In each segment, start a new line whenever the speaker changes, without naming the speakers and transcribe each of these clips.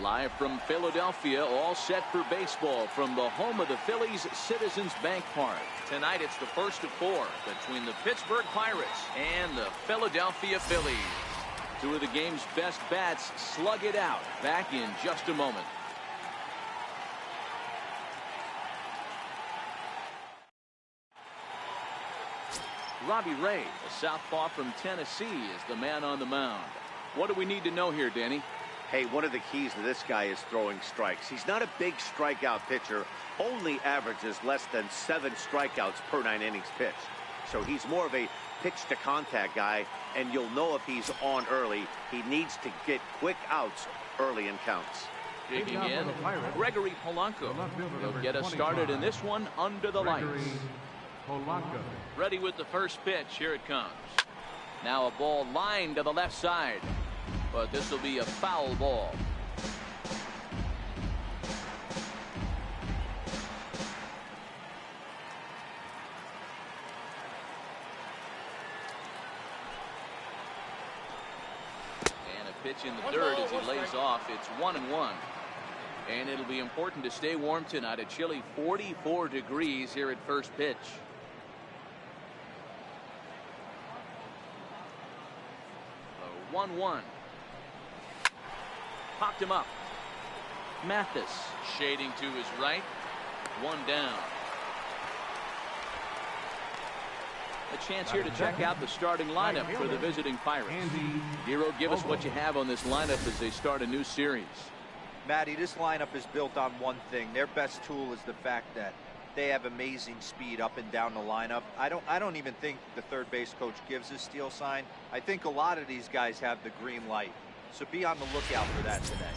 Live from Philadelphia, all set for baseball from the home of the Phillies, Citizens Bank Park. Tonight it's the first of four between the Pittsburgh Pirates and the Philadelphia Phillies. Two of the game's best bats slug it out. Back in just a moment. Robbie Ray, a southpaw from Tennessee, is the man on the mound. What do we need to know here, Danny?
Hey, one of the keys to this guy is throwing strikes. He's not a big strikeout pitcher, only averages less than 7 strikeouts per 9 innings pitched. So he's more of a pitch to contact guy, and you'll know if he's on early. He needs to get quick outs early in counts.
Digging in, Gregory Polanco. He'll get us started in this one under the lights. Ready with the first pitch. Here it comes. Now a ball lined to the left side. But this will be a foul ball. And a pitch in the dirt as he lays off. It's 1-1. And it'll be important to stay warm tonight. A chilly 44 degrees here at first pitch. 1-1. Popped him up. Mathis shading to his right. 1 down. A chance here to check out the starting lineup for the visiting Pirates. Hero, give us what you have on this lineup as they start a new series.
Matty, this lineup is built on one thing. Their best tool is the fact that they have amazing speed up and down the lineup. I don't even think the third base coach gives a steal sign. I think a lot of these guys have the green light. So be on the lookout for that today.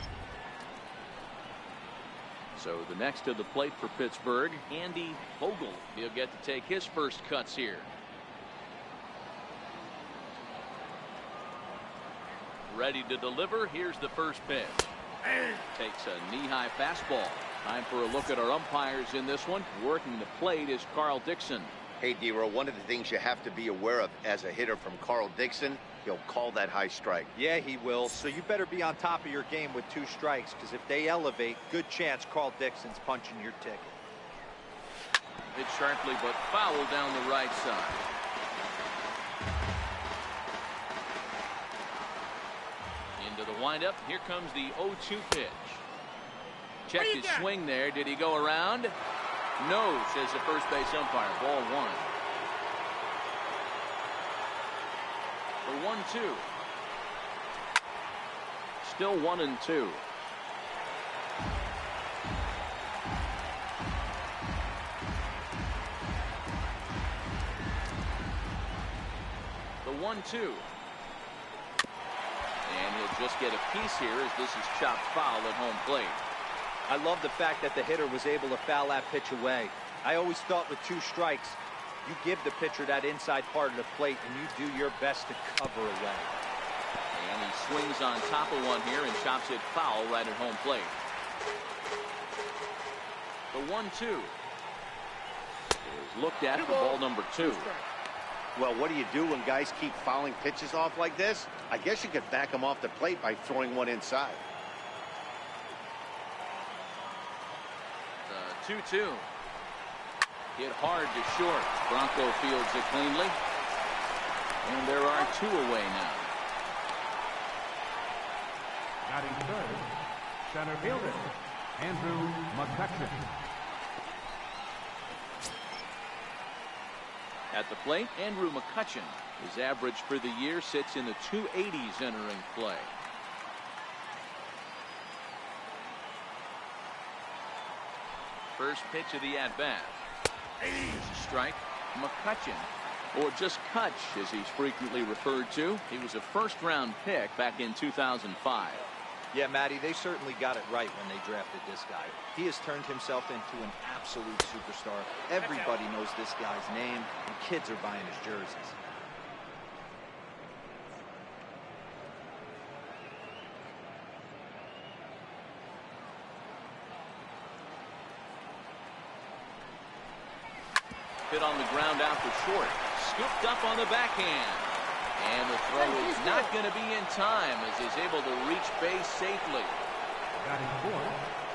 So the next to the plate for Pittsburgh, Andy Vogel. He'll get to take his first cuts here. Ready to deliver. Here's the first pitch. Takes a knee-high fastball. Time for a look at our umpires in this one. Working the plate is Carl Dixon.
Hey, Dero, one of the things you have to be aware of as a hitter from Carl Dixon, he'll call that high strike.
Yeah, he will. So you better be on top of your game with 2 strikes, because if they elevate, good chance Carl Dixon's punching your ticket.
Hit sharply, but foul down the right side. Into the windup. Here comes the 0-2 pitch. Checked his swing there. Did he go around? No, says the first base umpire. Ball 1. The 1-2. Still 1-2. The 1-2. And he'll just get a piece here as this is chopped foul at home plate.
I love the fact that the hitter was able to foul that pitch away. I always thought with 2 strikes, you give the pitcher that inside part of the plate and you do your best to cover away.
And he swings on top of one here and chops it foul right at home plate. The 1-2 is looked at for ball number 2.
Well, what do you do when guys keep fouling pitches off like this? I guess you could back them off the plate by throwing one inside.
2-2. Hit hard to short. Bronco fields it cleanly. And there are 2 away now.
Batting third, center fielder, Andrew McCutcheon.
At the plate, Andrew McCutcheon. His average for the year sits in the 280s entering play. First pitch of the at-bat. Here's a strike. McCutcheon, or just Kutch as he's frequently referred to. He was a first-round pick back in 2005.
Yeah, Matty, they certainly got it right when they drafted this guy. He has turned himself into an absolute superstar. Everybody knows this guy's name, and kids are buying his jerseys.
Hit on the ground out for short. Scooped up on the backhand. And the throw is not going to be in time as he's able to reach base safely.
Batting fourth.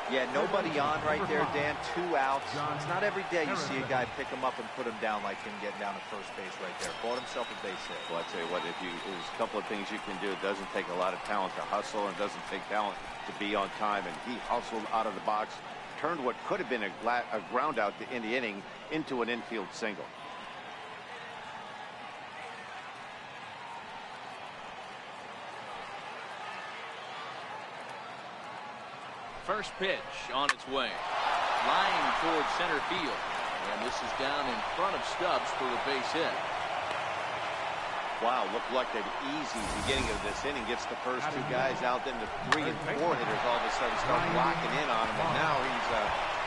Yeah, nobody on right there, Dan. 2 outs. It's not every day you see a guy pick him up and put him down like him getting down to first base right there. Bought himself a base hit.
Well, I tell you what, there's a couple of things you can do. It doesn't take a lot of talent to hustle, and it doesn't take talent to be on time. And he hustled out of the box, turned what could have been a ground out in the inning into an infield single.
First pitch on its way. Flying towards center field. And this is down in front of Stubbs for a base hit.
Wow, looked like an easy beginning of this inning. Gets the first 2 guys out, then the 3 and 4 hitters all of a sudden start locking in on him. And now he's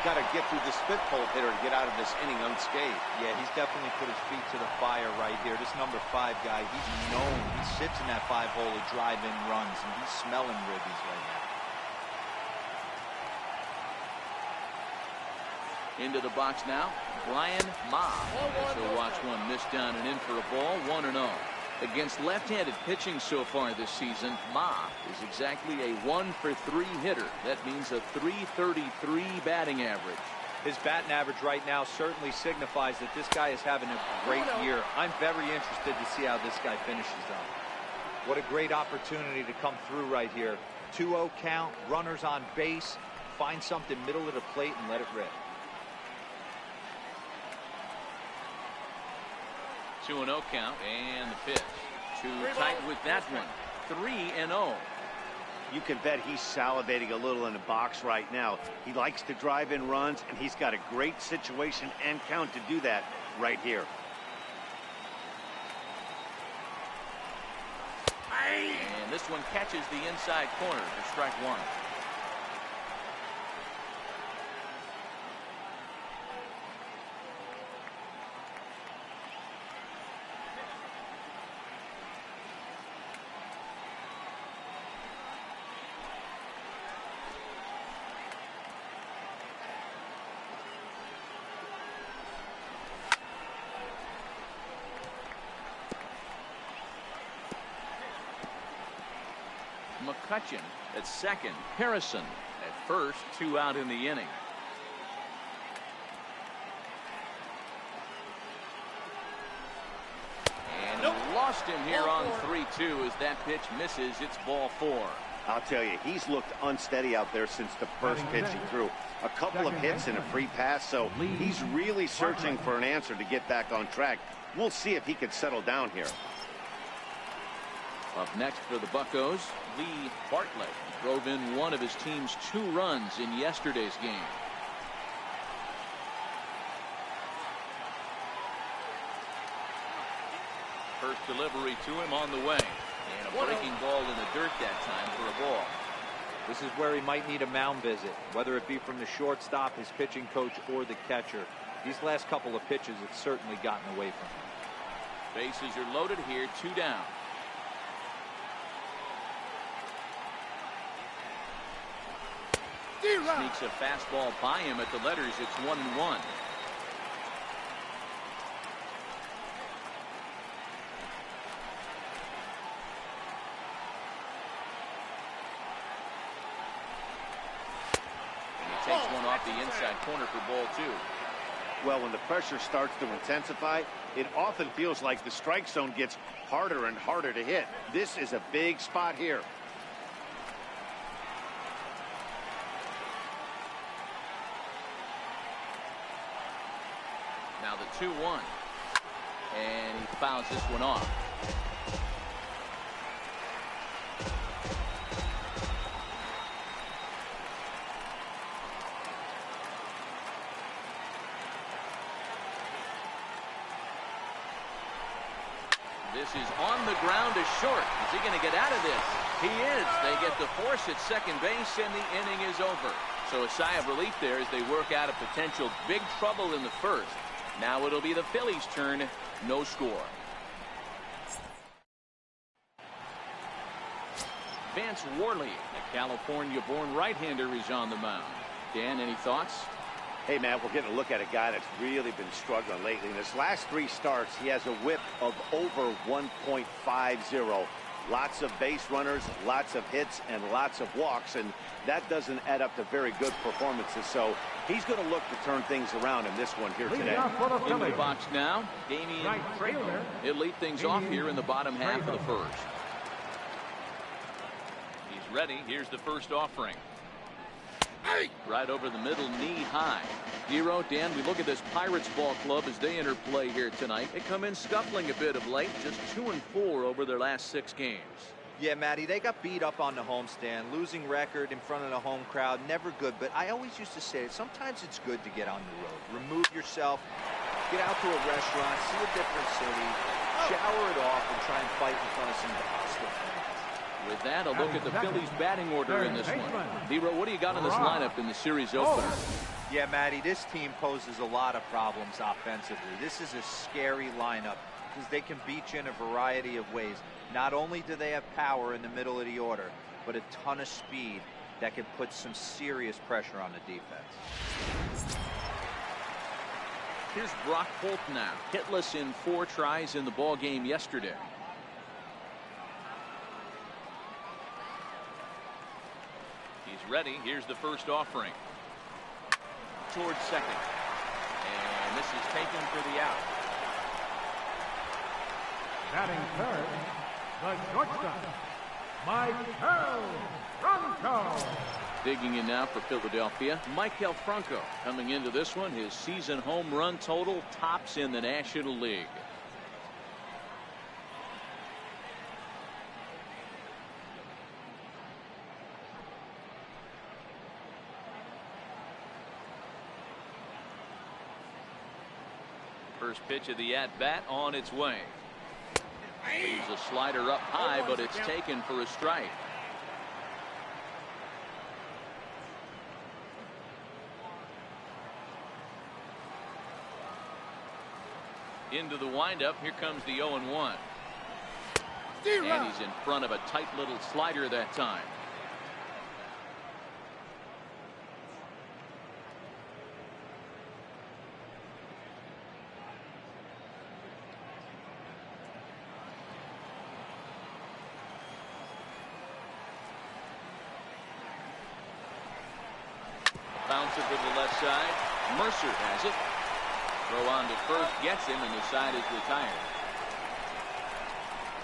got to get through the spit pole hitter to get out of this inning unscathed.
Yeah, he's definitely put his feet to the fire right here. This number 5 guy, he's known. He sits in that 5-hole to drive in runs, and he's smelling ribbies right now.
Into the box now, Brian Ma. As he'll watch one miss down and in for a ball, 1-0. Against left-handed pitching so far this season, Ma is exactly a 1-for-3 hitter. That means a .333 batting average.
His batting average right now certainly signifies that this guy is having a great year. I'm very interested to see how this guy finishes up. What a great opportunity to come through right here. 2-0 count, runners on base. Find something middle of the plate and let it rip.
2-0 count, and the pitch. Too tight with that one. 3-0.
You can bet he's salivating a little in the box right now. He likes to drive in runs, and he's got a great situation and count to do that right here.
And this one catches the inside corner for strike 1. McCutchen at second. Harrison at first. 2 out in the inning. And he lost him here on 3-2 as that pitch misses. It's ball 4.
I'll tell you, he's looked unsteady out there since the first pitch he threw. A couple of hits and a free pass, so he's really searching for an answer to get back on track. We'll see if he can settle down here.
Up next for the Buccos, Lee Bartlett drove in one of his team's 2 runs in yesterday's game. First delivery to him on the way. And a breaking ball in the dirt that time for a ball.
This is where he might need a mound visit, whether it be from the shortstop, his pitching coach, or the catcher. These last couple of pitches have certainly gotten away from him.
Bases are loaded here, 2 down. Sneaks a fastball by him at the letters. It's 1-1. And he takes one off the inside corner for ball 2.
Well, when the pressure starts to intensify, it often feels like the strike zone gets harder and harder to hit. This is a big spot here.
Now the 2-1. And he fouls this one off. This is on the ground to short. Is he going to get out of this? He is. They get the force at second base, and the inning is over. So a sigh of relief there as they work out a potential big trouble in the first. Now it'll be the Phillies' turn. No score. Vance Worley, a California-born right-hander, is on the mound. Dan, any thoughts?
Hey, Matt, we're getting a look at a guy that's really been struggling lately. In his last 3 starts, he has a whip of over 1.50. Lots of base runners, lots of hits, and lots of walks, and that doesn't add up to very good performances. So he's going to look to turn things around in this one here today.
In the box now, Damian Franco. He'll lead things off here in the bottom half of the first. He's ready. Here's the first offering. Right over the middle, knee high. Zero, Dan, we look at this Pirates ball club as they enter play here tonight. They come in scuffling a bit of late, just 2-4 over their last 6 games.
Yeah, Matty, they got beat up on the homestand. Losing record in front of the home crowd, never good. But I always used to say, sometimes it's good to get on the road. Remove yourself, get out to a restaurant, see a different city, shower it off, and try and fight in front of some hostile fans.
With that, a look at the Phillies batting order in this one. Zero, what do you got in this lineup in the series opener?
Yeah, Matty, this team poses a lot of problems offensively. This is a scary lineup because they can beat you in a variety of ways. Not only do they have power in the middle of the order, but a ton of speed that can put some serious pressure on the defense.
Here's Brock Holt now, hitless in 4 tries in the ball game yesterday. He's ready. Here's the first offering. Towards second. And this is taken for the out.
Batting third, the shortstop, Michael Franco.
Digging in now for Philadelphia, Michael Franco. Coming into this one, his season home run total tops in the National League. First pitch of the at-bat on its way. Leaves a slider up high, but it's taken for a strike. Into the windup. Here comes the 0-1. And he's in front of a tight little slider that time. Bounce it to the left side. Mercer has it. Throw on to first, gets him, and the side is retired.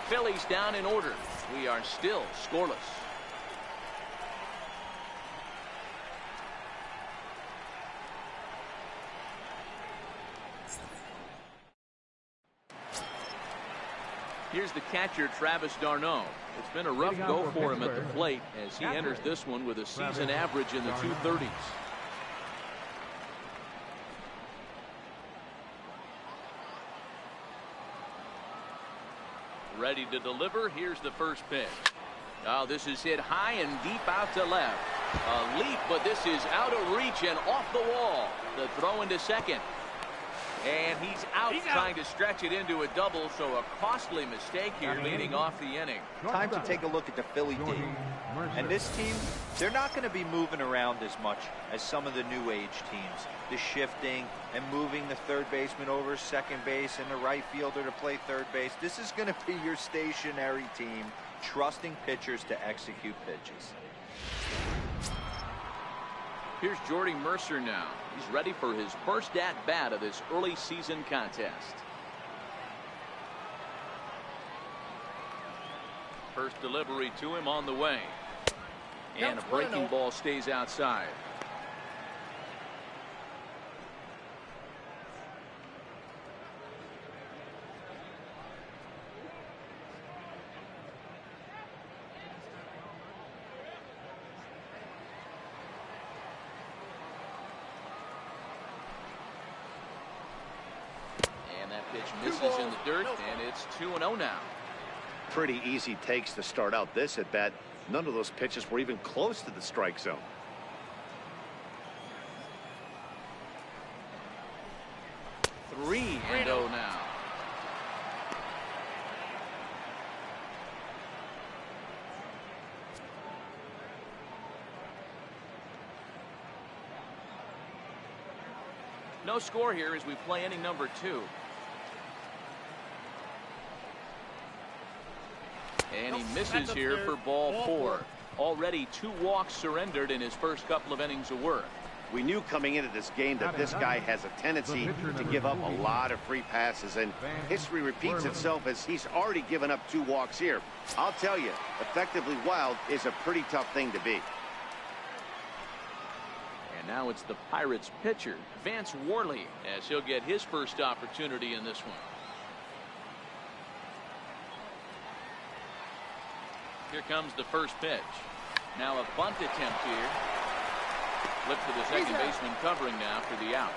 Phillies down in order. We are still scoreless. Here's the catcher, Travis d'Arnaud. It's been a rough go for him at the plate as he enters this one with a season average in the 230s. Ready to deliver. Here's the first pitch. Oh, this is hit high and deep out to left. A leap, but this is out of reach and off the wall. The throw into second. And he's out trying to stretch it into a double, so a costly mistake here leading off the inning.
Time to take a look at the Philly D. And this team, they're not going to be moving around as much as some of the new age teams. The shifting and moving the third baseman over second base and the right fielder to play third base. This is going to be your stationary team, trusting pitchers to execute pitches.
Here's Jordy Mercer now. He's ready for his first at-bat of this early season contest. First delivery to him on the way. And a breaking ball stays outside. Misses in the dirt, and it's 2-0 now.
Pretty easy takes to start out this at bat. None of those pitches were even close to the strike zone.
Three and 0 now. No score here as we play inning number 2. And he misses here for ball 4. Already 2 walks surrendered in his first couple of innings of work.
We knew coming into this game that this guy has a tendency to give up a lot of free passes, and history repeats itself as he's already given up 2 walks here. I'll tell you, effectively wild is a pretty tough thing to be.
And now it's the Pirates pitcher, Vance Worley, as he'll get his first opportunity in this one. Here comes the first pitch. Now a bunt attempt here. Flip to the second baseman covering now for the out.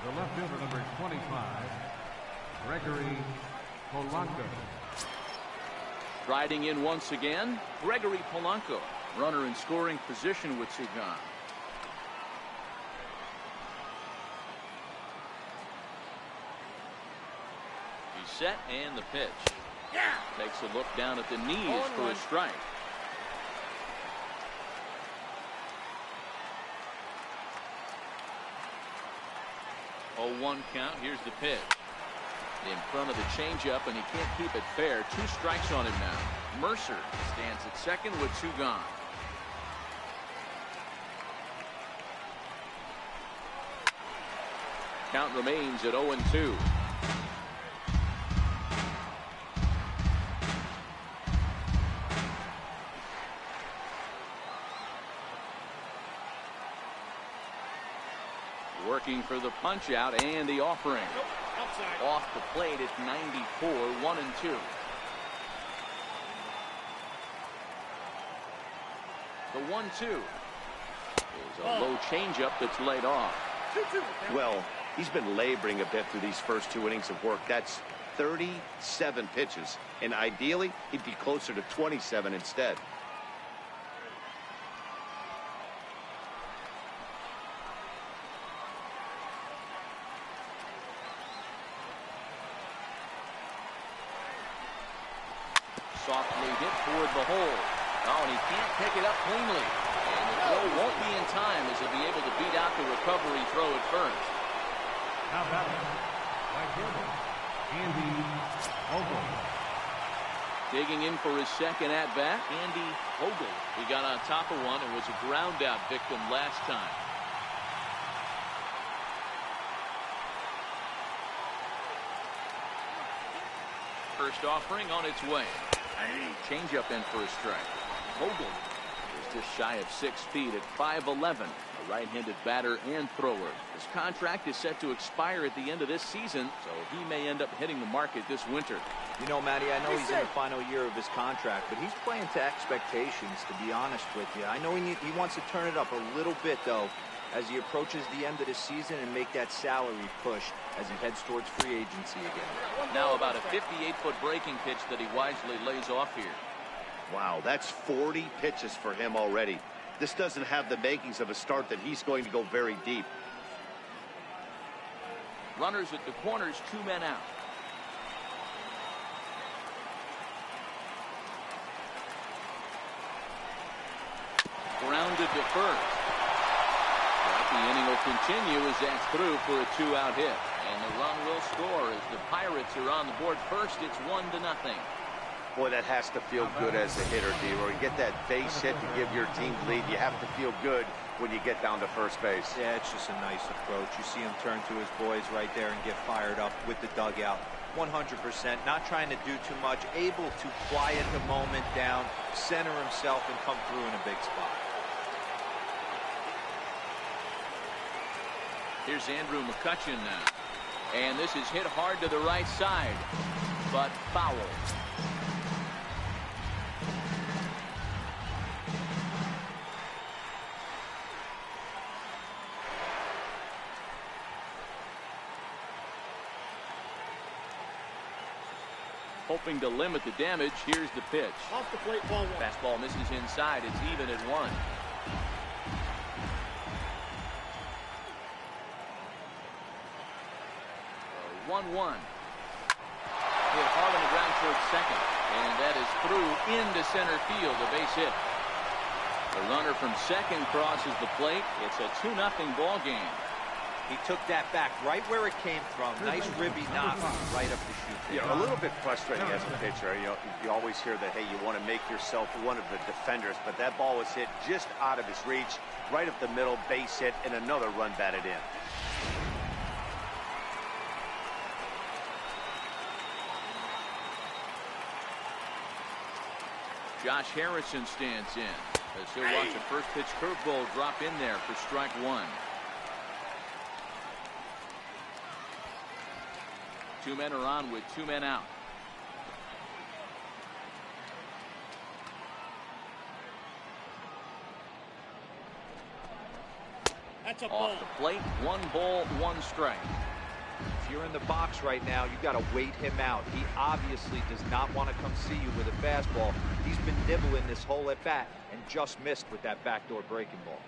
The left fielder, number 25, Gregory Polanco.
Riding in once again, Gregory Polanco. Runner in scoring position with 2 gone. He's set and the pitch. Takes a look down at the knees for a strike. Oh, 1 count. Here's the pitch. In front of the changeup, and he can't keep it fair. 2 strikes on him now. Mercer stands at second with 2 gone. Count remains at 0-2. Working for the punch out and the offering. Off the plate at 94, 1-2. The 1-2 is a low changeup that's laid off.
Well, he's been laboring a bit through these first 2 innings of work. That's 37 pitches, and ideally he'd be closer to 27 instead.
Softly hit toward the hole. Oh, and he can't pick it up cleanly. And the throw won't be in time as he'll be able to beat out the recovery throw at first.
Now batting, right fielder, Andy Ogle.
Digging in for his second at bat, Andy Ogle. He got on top of one and was a ground out victim last time. First offering on its way. Change-up in for a strike. Ogle is just shy of 6 feet at 5'11", a right-handed batter and thrower. His contract is set to expire at the end of this season, so he may end up hitting the market this winter.
You know, Matty, I know he's in the final year of his contract, but he's playing to expectations, to be honest with you. I know he wants to turn it up a little bit, though, as he approaches the end of the season and make that salary push as he heads towards free agency again.
Now about a 58-foot breaking pitch that he wisely lays off here.
Wow, that's 40 pitches for him already. This doesn't have the makings of a start that he's going to go very deep.
Runners at the corners, 2 men out. Grounded to first. The inning will continue as that's through for a 2-out hit. And the run will score as the Pirates are on the board first. It's 1-0.
Boy, that has to feel good as a hitter, D-Roy. Get that base hit to give your team the lead. You have to feel good when you get down to first base.
Yeah, it's just a nice approach. You see him turn to his boys right there and get fired up with the dugout. 100%, not trying to do too much, able to quiet the moment down, center himself, and come through in a big spot.
Here's Andrew McCutchen now. And this is hit hard to the right side, but foul. Hoping to limit the damage, here's the pitch.
Off the plate, ball 1.
Fastball misses inside. It's even at 1. 1-1. Hit hard on the ground towards second, and that is through into center field, a base hit. The runner from second crosses the plate. It's a 2-0 ball game.
He took that back right where it came from. Nice ribby knock right up the chute.
Yeah, a little bit frustrating as a pitcher. You always hear that, hey, you want to make yourself one of the defenders, but that ball was hit just out of his reach, right up the middle, base hit, and another run batted in.
Josh Harrison stands in as he'll watch a first pitch curveball drop in there for strike one. 2 men are on with 2 men out.
That's a
Off
ball.
the plate, 1 ball, 1 strike.
If you're in the box right now, you got to wait him out. He obviously does not want to come see you with a fastball. He's been nibbling this whole at bat and just missed with that backdoor breaking ball.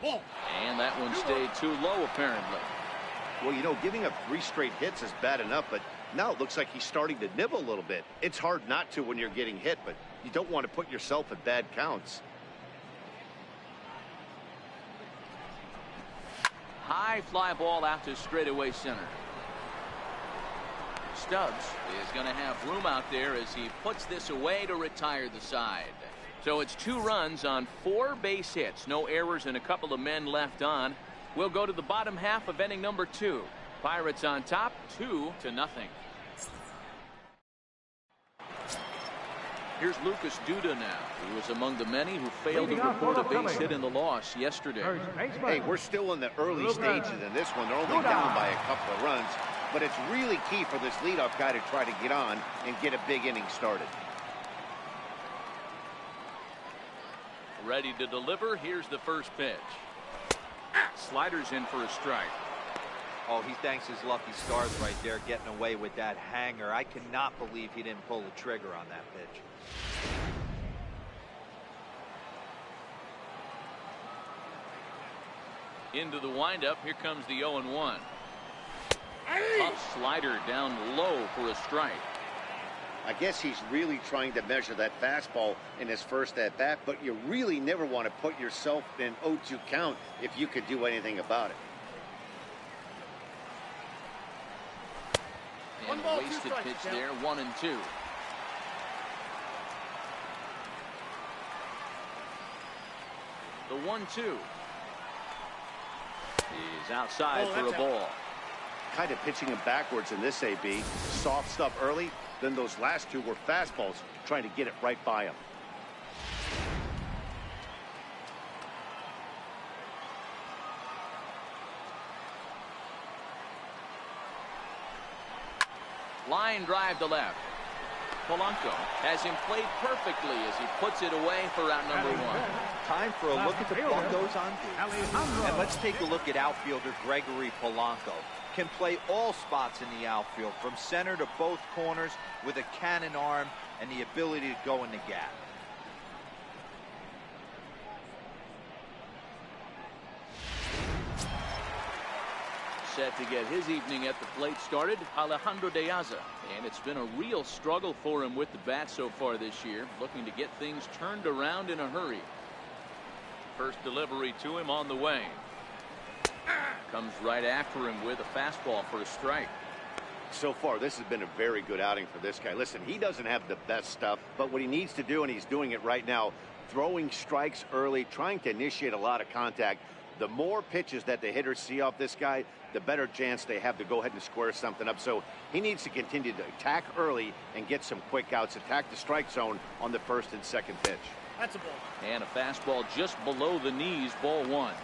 Ball.
And that one stayed too low, apparently.
Well, you know, giving up 3 straight hits is bad enough, but now it looks like he's starting to nibble a little bit. It's hard not to when you're getting hit, but you don't want to put yourself at bad counts.
High fly ball out to straightaway center. Stubbs is going to have room out there as he puts this away to retire the side. So it's 2 runs on 4 base hits. No errors and a couple of men left on. We'll go to the bottom half of inning number 2. Pirates on top 2-0. Here's Lucas Duda now, who was among the many who failed to report a base hit in the loss yesterday.
Hey, we're still in the early stages in this one. They're only down by a couple of runs, but it's really key for this leadoff guy to try to get on and get a big inning started.
Ready to deliver. Here's the first pitch. Sliders in for a strike.
Oh, he thanks his lucky stars right there, getting away with that hanger. I cannot believe he didn't pull the trigger on that pitch.
Into the windup. Here comes the 0-1. Tough slider down low for a strike.
I guess he's really trying to measure that fastball in his first at bat, but you really never want to put yourself in 0-2 count if you could do anything about it.
And a wasted pitch there, 1-2. The 1-2 is outside for a ball.
Kind of pitching him backwards in this AB. Soft stuff early, then those last 2 were fastballs, trying to get it right by him.
Line drive to left. Polanco has him played perfectly as he puts it away for out number 1.
Time for a look at the Polanco's on dude. And let's take a look at outfielder Gregory Polanco. Can play all spots in the outfield, from center to both corners, with a cannon arm and the ability to go in the gap.
Set to get his evening at the plate started, Alejandro De Aza. And it's been a real struggle for him with the bat so far this year, looking to get things turned around in a hurry. First delivery to him on the way. Comes right after him with a fastball for a strike.
So far, this has been a very good outing for this guy. Listen, he doesn't have the best stuff, but what he needs to do, and he's doing it right now, throwing strikes early, trying to initiate a lot of contact. The more pitches that the hitters see off this guy, the better chance they have to go ahead and square something up. So he needs to continue to attack early and get some quick outs, attack the strike zone on the first and second pitch.
That's a ball.
And a fastball just below the knees, ball 1.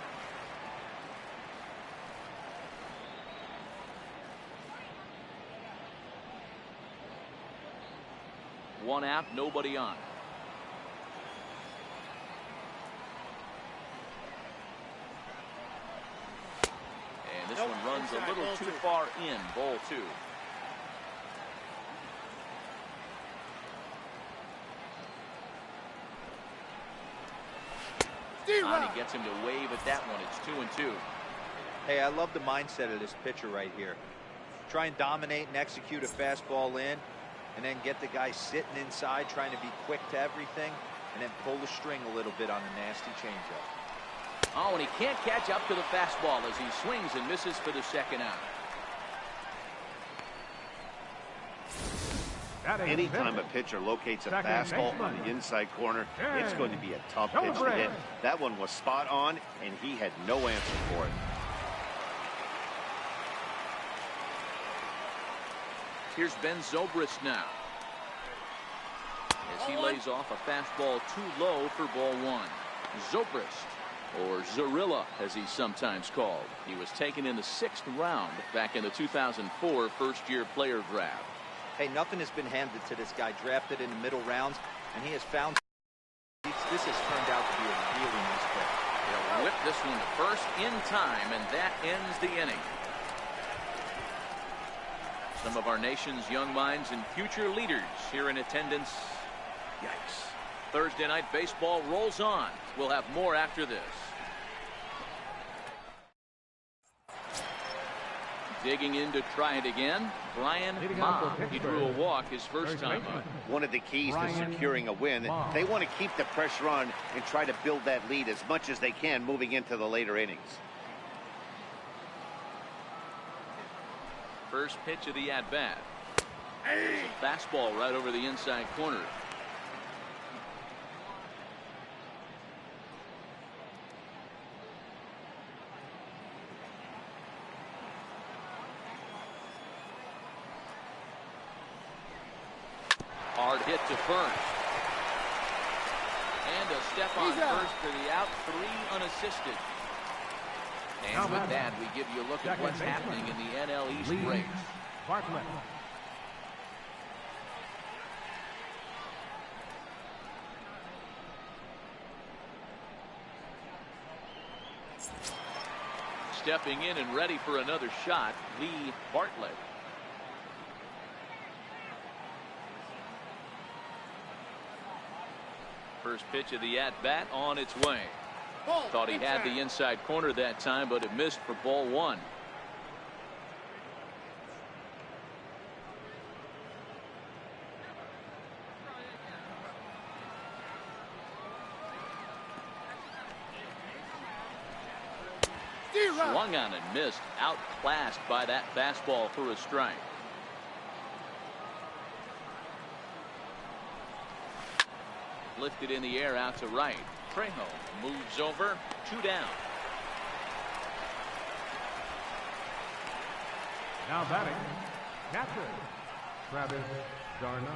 One out, nobody on. And this one runs a little too far in, ball 2. He gets him to wave at that one. It's 2-2.
Hey, I love the mindset of this pitcher right here. Try and dominate and execute a fastball in, and then get the guy sitting inside trying to be quick to everything. and then pull the string a little bit on a nasty changeup.
Oh, and he can't catch up to the fastball as he swings and misses for the second out.
Anytime a pitcher locates a fastball on the inside corner, it's going to be a tough pitch to hit. That one was spot on, and he had no answer for it.
Here's Ben Zobrist now, as he lays off a fastball too low for ball one. Zobrist, or Zorilla as he's sometimes called. He was taken in the 6th round back in the 2004 first-year player draft.
Hey, nothing has been handed to this guy. Drafted in the middle rounds, and he has found this has turned out to be a really nice play.
They'll whip this one to first in time, and that ends the inning. Some of our nation's young minds and future leaders here in attendance. Yikes. Thursday night baseball rolls on. We'll have more after this. Digging in to try it again, Brian Ma. He drew a walk his first time up.
One of the keys to securing a win, they want to keep the pressure on and try to build that lead as much as they can moving into the later innings.
First pitch of the at-bat. Fastball right over the inside corner. Hard hit to first. And a step on first for the out, 3 unassisted. And with that, we give you a look at what's happening in the NL East race.
Bartlett.
Stepping in and ready for another shot, Lee Bartlett. First pitch of the at-bat on its way. Thought he had the inside corner that time, but it missed for ball one. Swung on and missed, outclassed by that fastball for a strike. Lifted in the air out to right. Trejo moves over, 2 down.
Now batting, catcher, Travis d'Arnaud.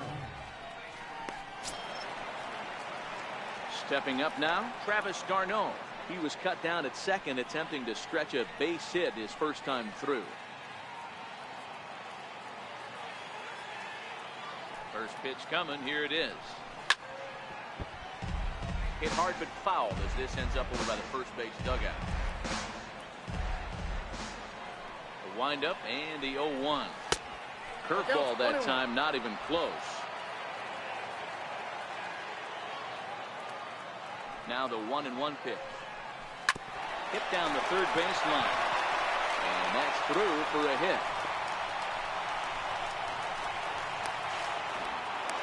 Stepping up now, Travis d'Arnaud. He was cut down at second, attempting to stretch a base hit his first time through. First pitch coming, here it is. Hit hard but fouled as this ends up over by the first base dugout. The windup and the 0-1. Curveball that time, not even close. Now the 1-1 pitch. Hit down the third baseline. And that's through for a hit.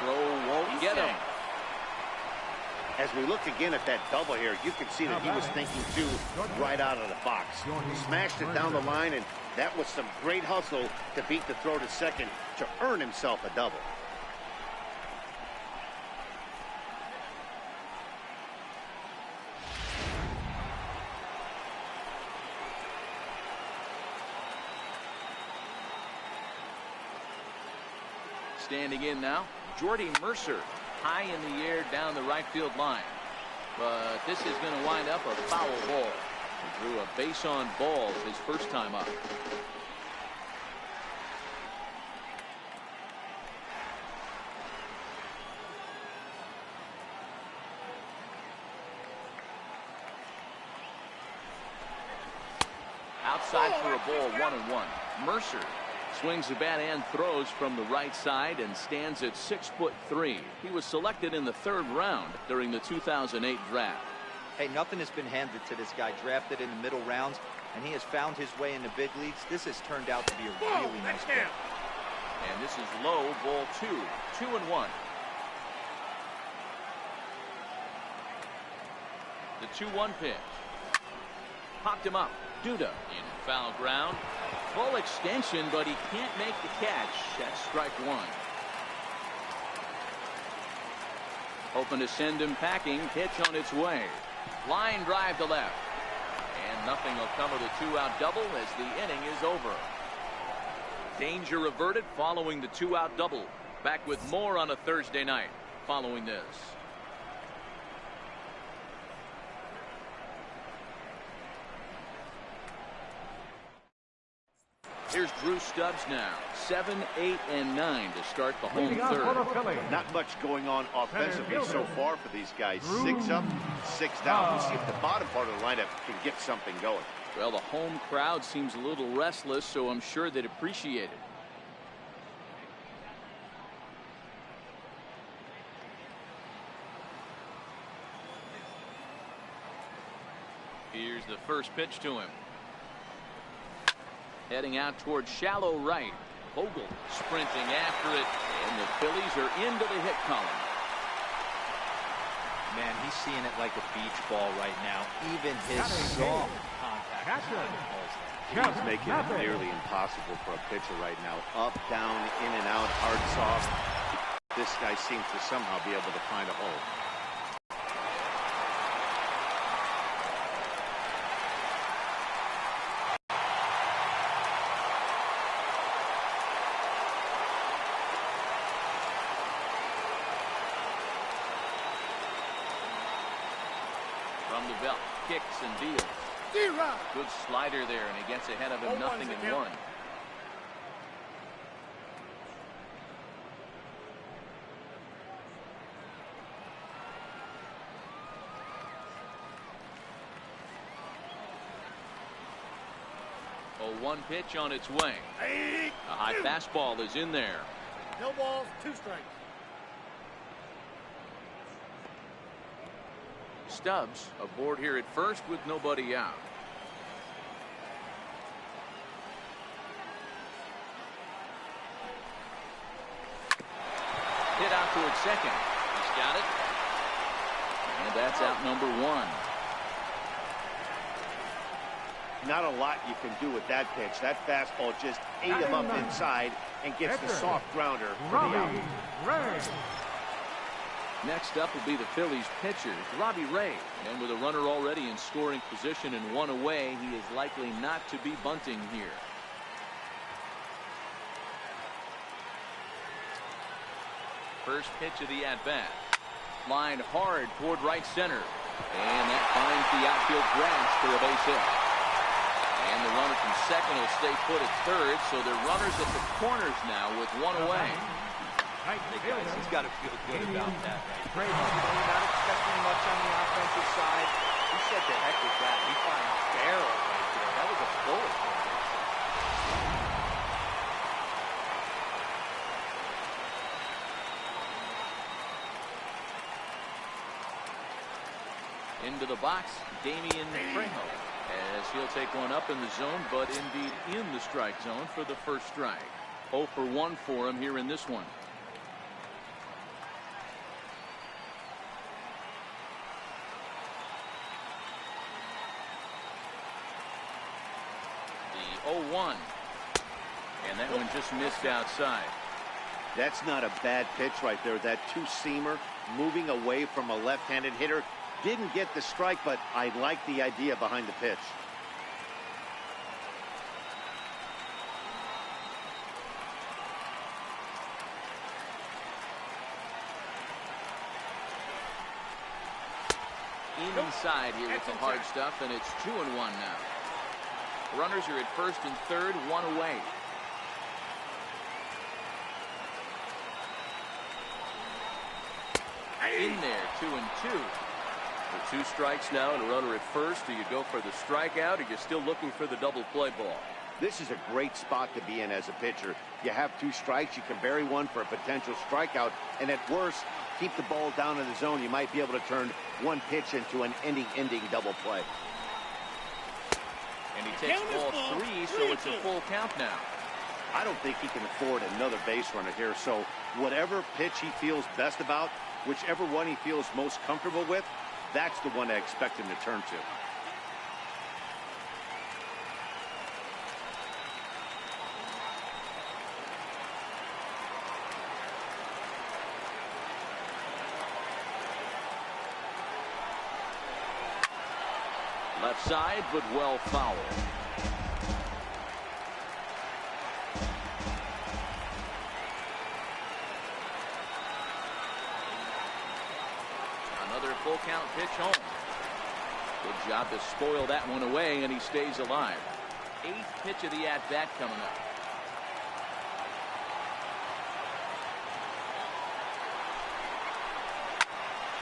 Throw won't get him.
As we look again at that double here, you can see that he was thinking too right out of the box. He smashed it down the line, and that was some great hustle to beat the throw to second to earn himself a double.
Standing in now, Jordy Mercer. High in the air down the right field line. But this is going to wind up a foul ball. He drew a base on balls his first time up. Outside for a ball, 1-1. Mercer swings the bat and throws from the right side and stands at 6'3". He was selected in the 3rd round during the 2008 draft.
Hey, nothing has been handed to this guy. Drafted in the middle rounds, and he has found his way in the big leagues. This has turned out to be a really nice play.
And this is low, ball 2. 2-1. 2-1 pitch. Popped him up. Duda in foul ground. Full extension, but he can't make the catch. That's strike one. Hoping to send him packing. Pitch on its way. Line drive to left. And nothing will come of the 2-out double as the inning is over. Danger averted following the 2-out double. Back with more on a Thursday night following this. Here's Drew Stubbs now. 7, 8, and 9 to start the home third.
Not much going on offensively so far for these guys. 6 up, 6 down. We'll see if the bottom part of the lineup can get something going.
Well, the home crowd seems a little restless, so I'm sure they'd appreciate it. Here's the first pitch to him. Heading out towards shallow right. Vogel sprinting after it, and the Phillies are into the hit column.
Man, he's seeing it like a beach ball right now. Even his soft contact.
He's making it nearly impossible for a pitcher right now. Up, down, in and out, hard, soft. This guy seems to somehow be able to find a hole.
From the belt, kicks and deals. Good slider there, and he gets ahead of him. 0-1. A 1 pitch on its way. A high fastball is in there.
No balls, 2 strikes.
Stubbs aboard here at first with nobody out. Hit out towards second. He's got it. And that's out number 1.
Not a lot you can do with that pitch. That fastball just ate him up inside and gets the soft grounder for the out.
Next up will be the Phillies pitcher, Robbie Ray. And with a runner already in scoring position and 1 away, he is likely not to be bunting here. First pitch of the at-bat. Lined hard toward right center. And that finds the outfield grass for a base hit. And the runner from second will stay put at third, so they're runners at the corners now with 1 away.
Hey guys, he's got to feel good about that right now. Not expecting much on the offensive side. He said the heck with that. He found a barrel right there. That was a bullet.
Into the box, Damian Trejo, as he'll take one up in the zone, but indeed in the strike zone for the first strike. 0 for 1 for him here in this one. The 0-1, and that one just missed outside.
That's not a bad pitch right there. That 2-seamer moving away from a left-handed hitter. Didn't get the strike, but I like the idea behind the pitch.
Inside here with the hard stuff, and it's 2-1 now. Runners are at first and third, 1 away. In there, 2-2. With 2 strikes now and a runner at first. Do you go for the strikeout, or are you still looking for the double play ball?
This is a great spot to be in as a pitcher. You have 2 strikes, you can bury one for a potential strikeout, and at worst, keep the ball down in the zone. You might be able to turn 1 pitch into an ending double play.
And he takes ball 3, so it's a full count now.
I don't think he can afford another base runner here, so whatever pitch he feels best about, whichever one he feels most comfortable with, That's the one I expect him to turn to.
Left side, but well fouled. Another full count pitch home. Good job to spoil that one away, and he stays alive. 8th pitch of the at-bat coming up.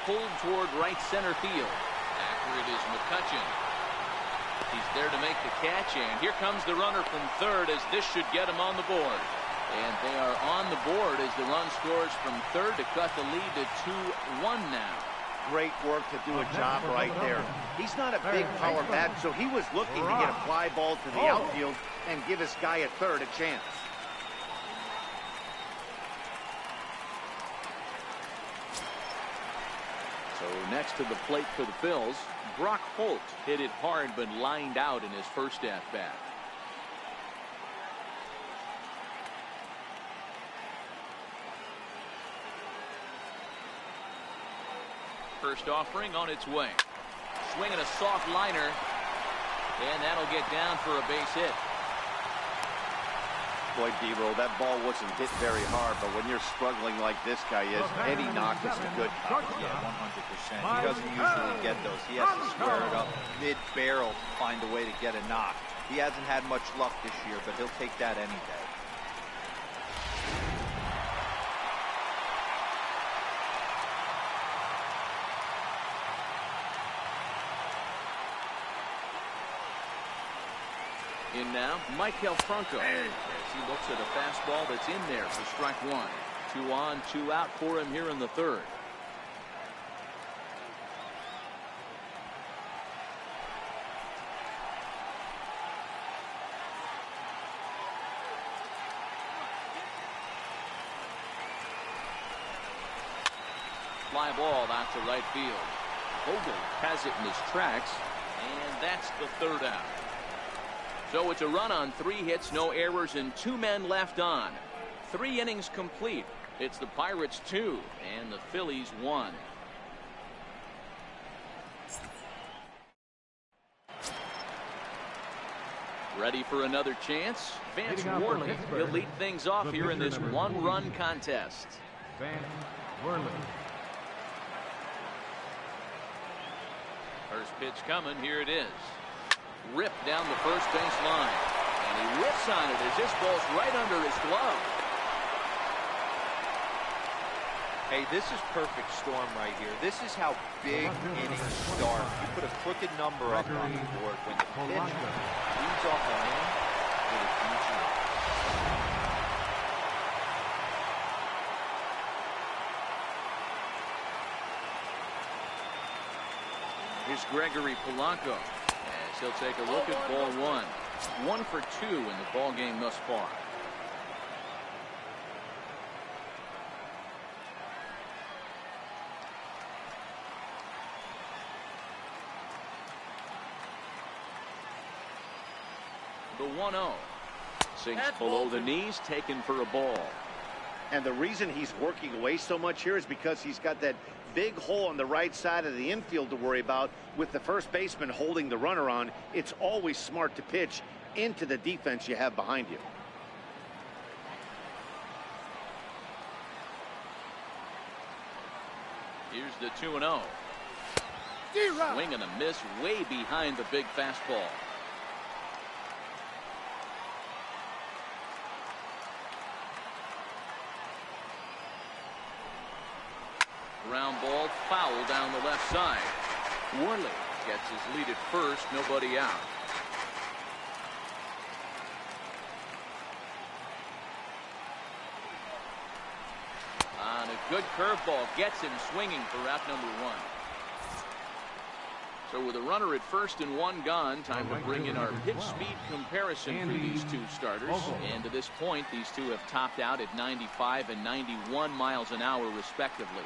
Pulled toward right center field. After it is McCutcheon. He's there to make the catch, and here comes the runner from third, as this should get him on the board. And they are on the board as the run scores from third to cut the lead to 2-1 now.
Great work to do a job right there. He's not a big power bat, so he was looking to get a fly ball to the outfield and give his guy at third a chance.
So next to the plate for the Phils, Brock Holt hit it hard but lined out in his first at-bat. First offering on its way. Swinging a soft liner, and that'll get down for a base hit.
Boy, D-Roll, that ball wasn't hit very hard, but when you're struggling like this guy is, any knock is a good knock.
Yeah, 100%. He doesn't usually get those. He has to square it up mid-barrel to find a way to get a knock. He hasn't had much luck this year, but he'll take that any day.
In now, Michael Franco. As he looks at a fastball that's in there for strike one. 2 on, 2 out for him here in the third. Fly ball out to right field. Vogel has it in his tracks, and that's the third out. So it's a run on 3 hits, no errors, and 2 men left on. 3 innings complete. It's the Pirates 2 and the Phillies 1. Ready for another chance? Vance Worley will lead things off here in this 1-run contest.
Vance Worley.
First pitch coming. Here it is. Ripped down the first base line, and he whips on it as this ball's right under his glove.
Hey, this is perfect storm right here. This is how big innings start. You put a crooked number up on the board when the pitcher leads off the inning with a huge lead.
Here's Gregory Polanco. He'll take a look at ball 1. 1 for 2 in the ball game thus far. The 1-0. Sinks below the knees, taken for a ball.
And the reason he's working away so much here is because he's got that big hole on the right side of the infield to worry about. With the first baseman holding the runner on, it's always smart to pitch into the defense you have behind you.
Here's the 2-0. Swing and a miss way behind the big fastball. Ground ball foul down the left side. Worley gets his lead at first, nobody out. On a good curveball, gets him swinging for out number 1. So with a runner at first and 1 gone, time to bring in our pitch speed comparison for these 2 starters. And to this point, these 2 have topped out at 95 and 91 miles an hour respectively.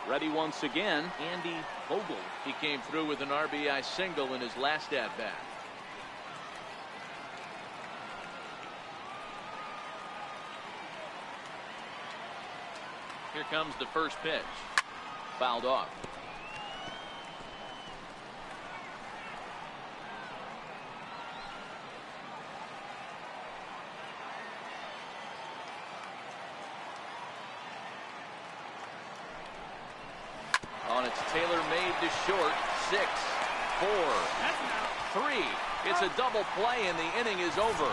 Ready once again, Andy Vogel. He came through with an RBI single in his last at-bat. Here comes the first pitch. Fouled off. On its tailor-made to short. 6, 4, 3. It's a double play and the inning is over.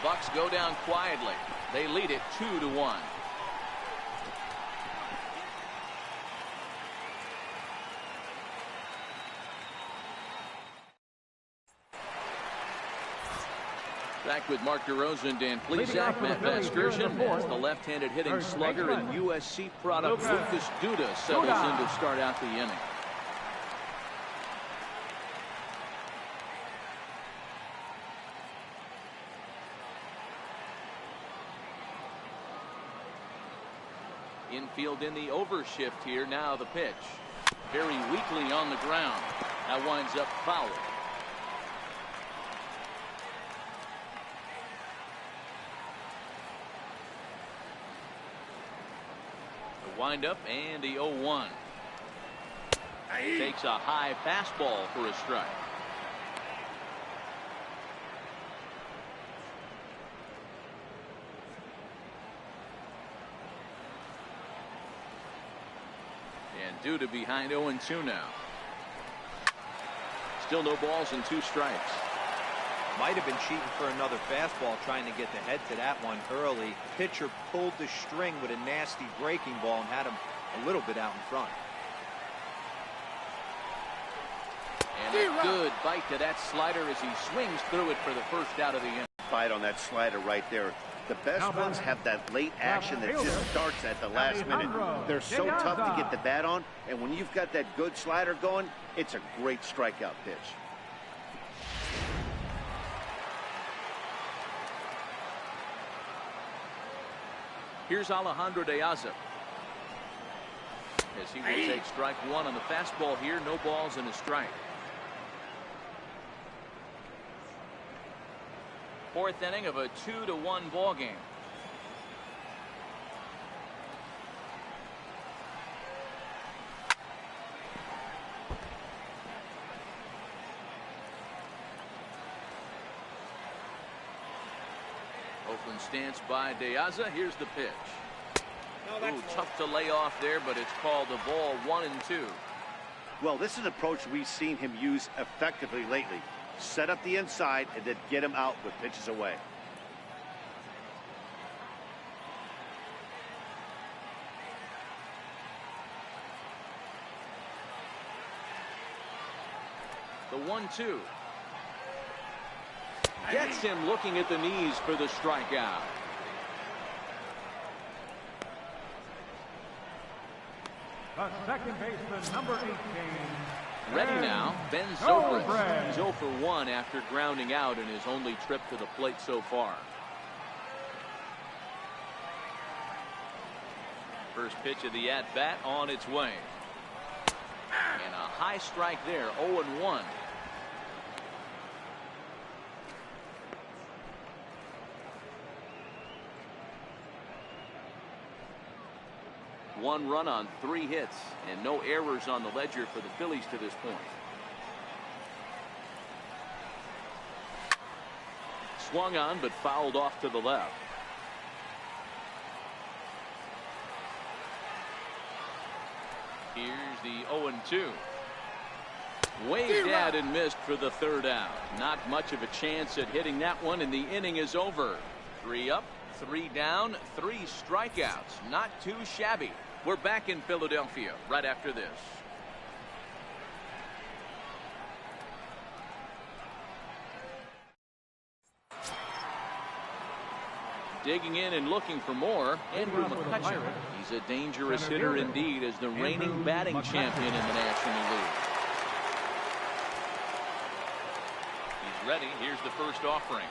Bucks go down quietly. They lead it 2-1. Back with Mark DeRosa and Dan Plesac. Matt Vasgersian as the left-handed hitting slugger and USC product Lucas Duda settles in to start out the inning. Infield in the overshift here. Now the pitch. Very weakly on the ground. That winds up foul. Wind up and the 0-1. Takes a high fastball for a strike. And Duda behind 0-2 now. Still no balls and 2 strikes.
Might have been cheating for another fastball, trying to get the head to that one early. Pitcher pulled the string with a nasty breaking ball and had him a little bit out in front.
And a good bite to that slider as he swings through it for the first out of the inning.
Fight on that slider right there. The best ones have that late action that just starts at the last minute. They're so tough to get the bat on, and when you've got that good slider going, it's a great strikeout pitch.
Here's Alejandro De Aza as he will take strike 1 on the fastball here. No balls and a strike. 4th inning of a 2-1 ball game. Oakland stance by De Aza. Here's the pitch. Ooh, tough to lay off there, but it's called a ball 1-2.
Well, this is an approach we've seen him use effectively lately. Set up the inside and then get him out with pitches away.
The 1-2. Gets him looking at the knees for the strikeout.
The second baseman, number 18.
Ready now, Ben Zobrist. He's 0 for 1 after grounding out in his only trip to the plate so far. First pitch of the at-bat on its way. And a high strike there, 0-1. One run on 3 hits and no errors on the ledger for the Phillies to this point. Swung on but fouled off to the left. Here's the 0-2. Waved at and missed for the 3rd out. Not much of a chance at hitting that one, and the inning is over. 3 up, 3 down, 3 strikeouts. Not too shabby. We're back in Philadelphia right after this. Digging in and looking for more, Andrew McCutcheon. He's a dangerous hitter indeed as the reigning batting champion in the National League. He's ready. Here's the first offering.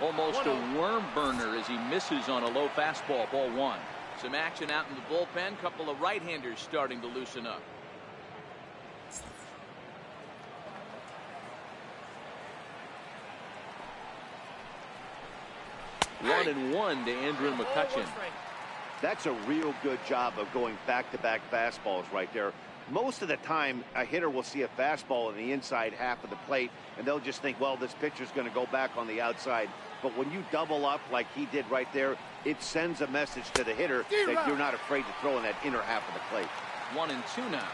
Almost a worm burner as he misses on a low fastball, ball 1. Some action out in the bullpen. Couple of right-handers starting to loosen up. 1-1 to Andrew McCutchen.
That's a real good job of going back-to-back fastballs right there. Most of the time, a hitter will see a fastball in the inside half of the plate, and they'll just think, well, this pitcher's going to go back on the outside. But when you double up like he did right there, it sends a message to the hitter that you're not afraid to throw in that inner half of the plate.
1-2 now.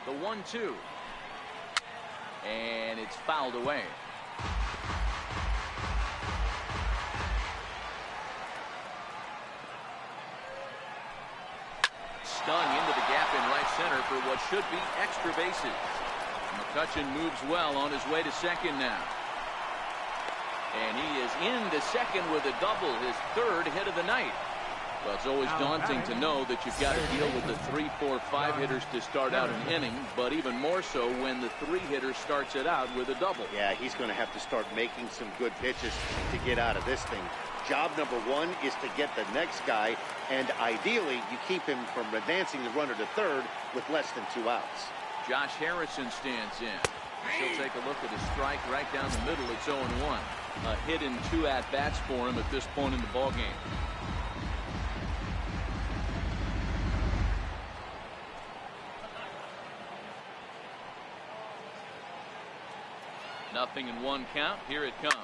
The 1-2. And it's fouled away. Stung into the gap in right center for what should be extra bases. McCutchen moves well on his way to second now. And he is into second with a double, his third hit of the night. Well, it's always daunting to know that you've got to deal with the 3, 4, 5 hitters to start out an inning, but even more so when the 3 hitter starts it out with a double.
Yeah, he's going to have to start making some good pitches to get out of this thing. Job number 1 is to get the next guy, and ideally you keep him from advancing the runner to third with less than 2 outs.
Josh Harrison stands in. She'll take a look at a strike right down the middle. It's 0-1. A hit in 2 at-bats for him at this point in the ballgame. Nothing in 1 count. Here it comes.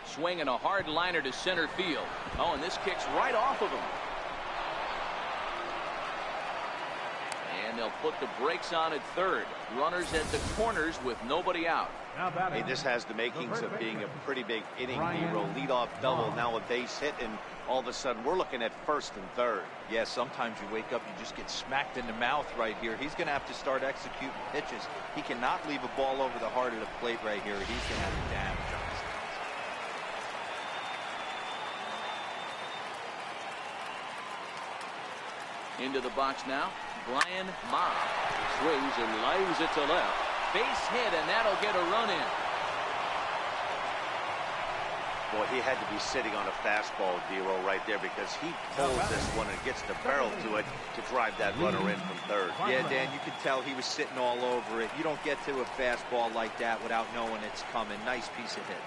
Swinging a hard liner to center field. Oh, and this kicks right off of him. And they'll put the brakes on at third. Runners at the corners with nobody out.
Hey, this has the makings of being a pretty big inning hero. Leadoff double, now a base hit, and all of a sudden we're looking at first and third.
Yeah, sometimes you wake up, you just get smacked in the mouth right here. He's going to have to start executing pitches. He cannot leave a ball over the heart of the plate right here. He's going to have to damage on his hands.
Into the box now. Brian Ma swings and lines it to left. Base hit, and that'll get a run in.
Boy, he had to be sitting on a fastball, Dero, right there, because he pulls this one and gets the barrel to it to drive that runner in from third.
Yeah, Dan, you can tell he was sitting all over it. You don't get to a fastball like that without knowing it's coming. Nice piece of hit.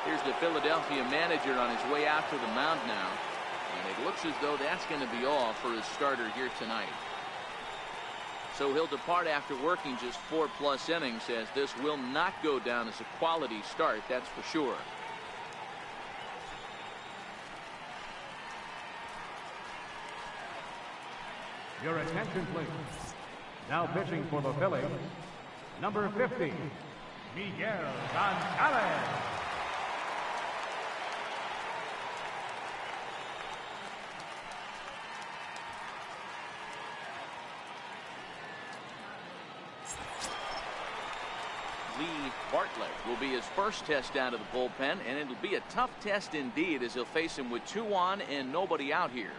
Here's the Philadelphia manager on his way out to the mound now. And it looks as though that's going to be all for his starter here tonight. So he'll depart after working just 4+ innings, as this will not go down as a quality start, that's for sure.
Your attention, please. Now pitching for the Phillies, number 50, Miguel Gonzalez.
Lee Bartlett will be his first test out of the bullpen, and it'll be a tough test indeed, as he'll face him with 2 on and nobody out here.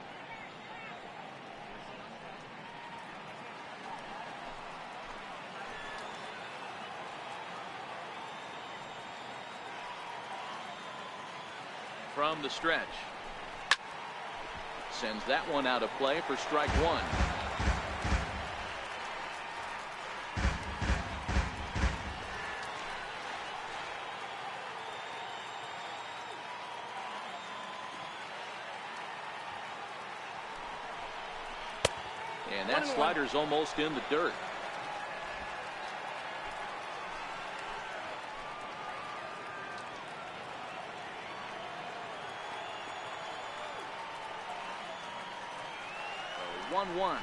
From the stretch. Sends that one out of play for strike 1. And that slider's almost in the dirt. So 1-1.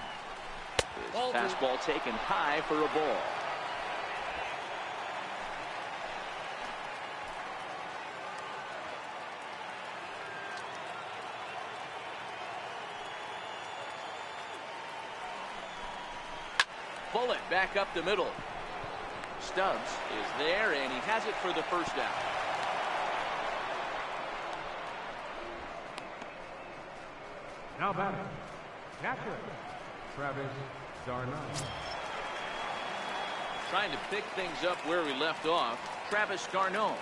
His fastball taken high for a ball. Bullet back up the middle. Stubbs is there, and he has it for the first down.
Now batting, Catcher, Travis d'Arnaud.
Trying to pick things up where we left off, Travis d'Arnaud.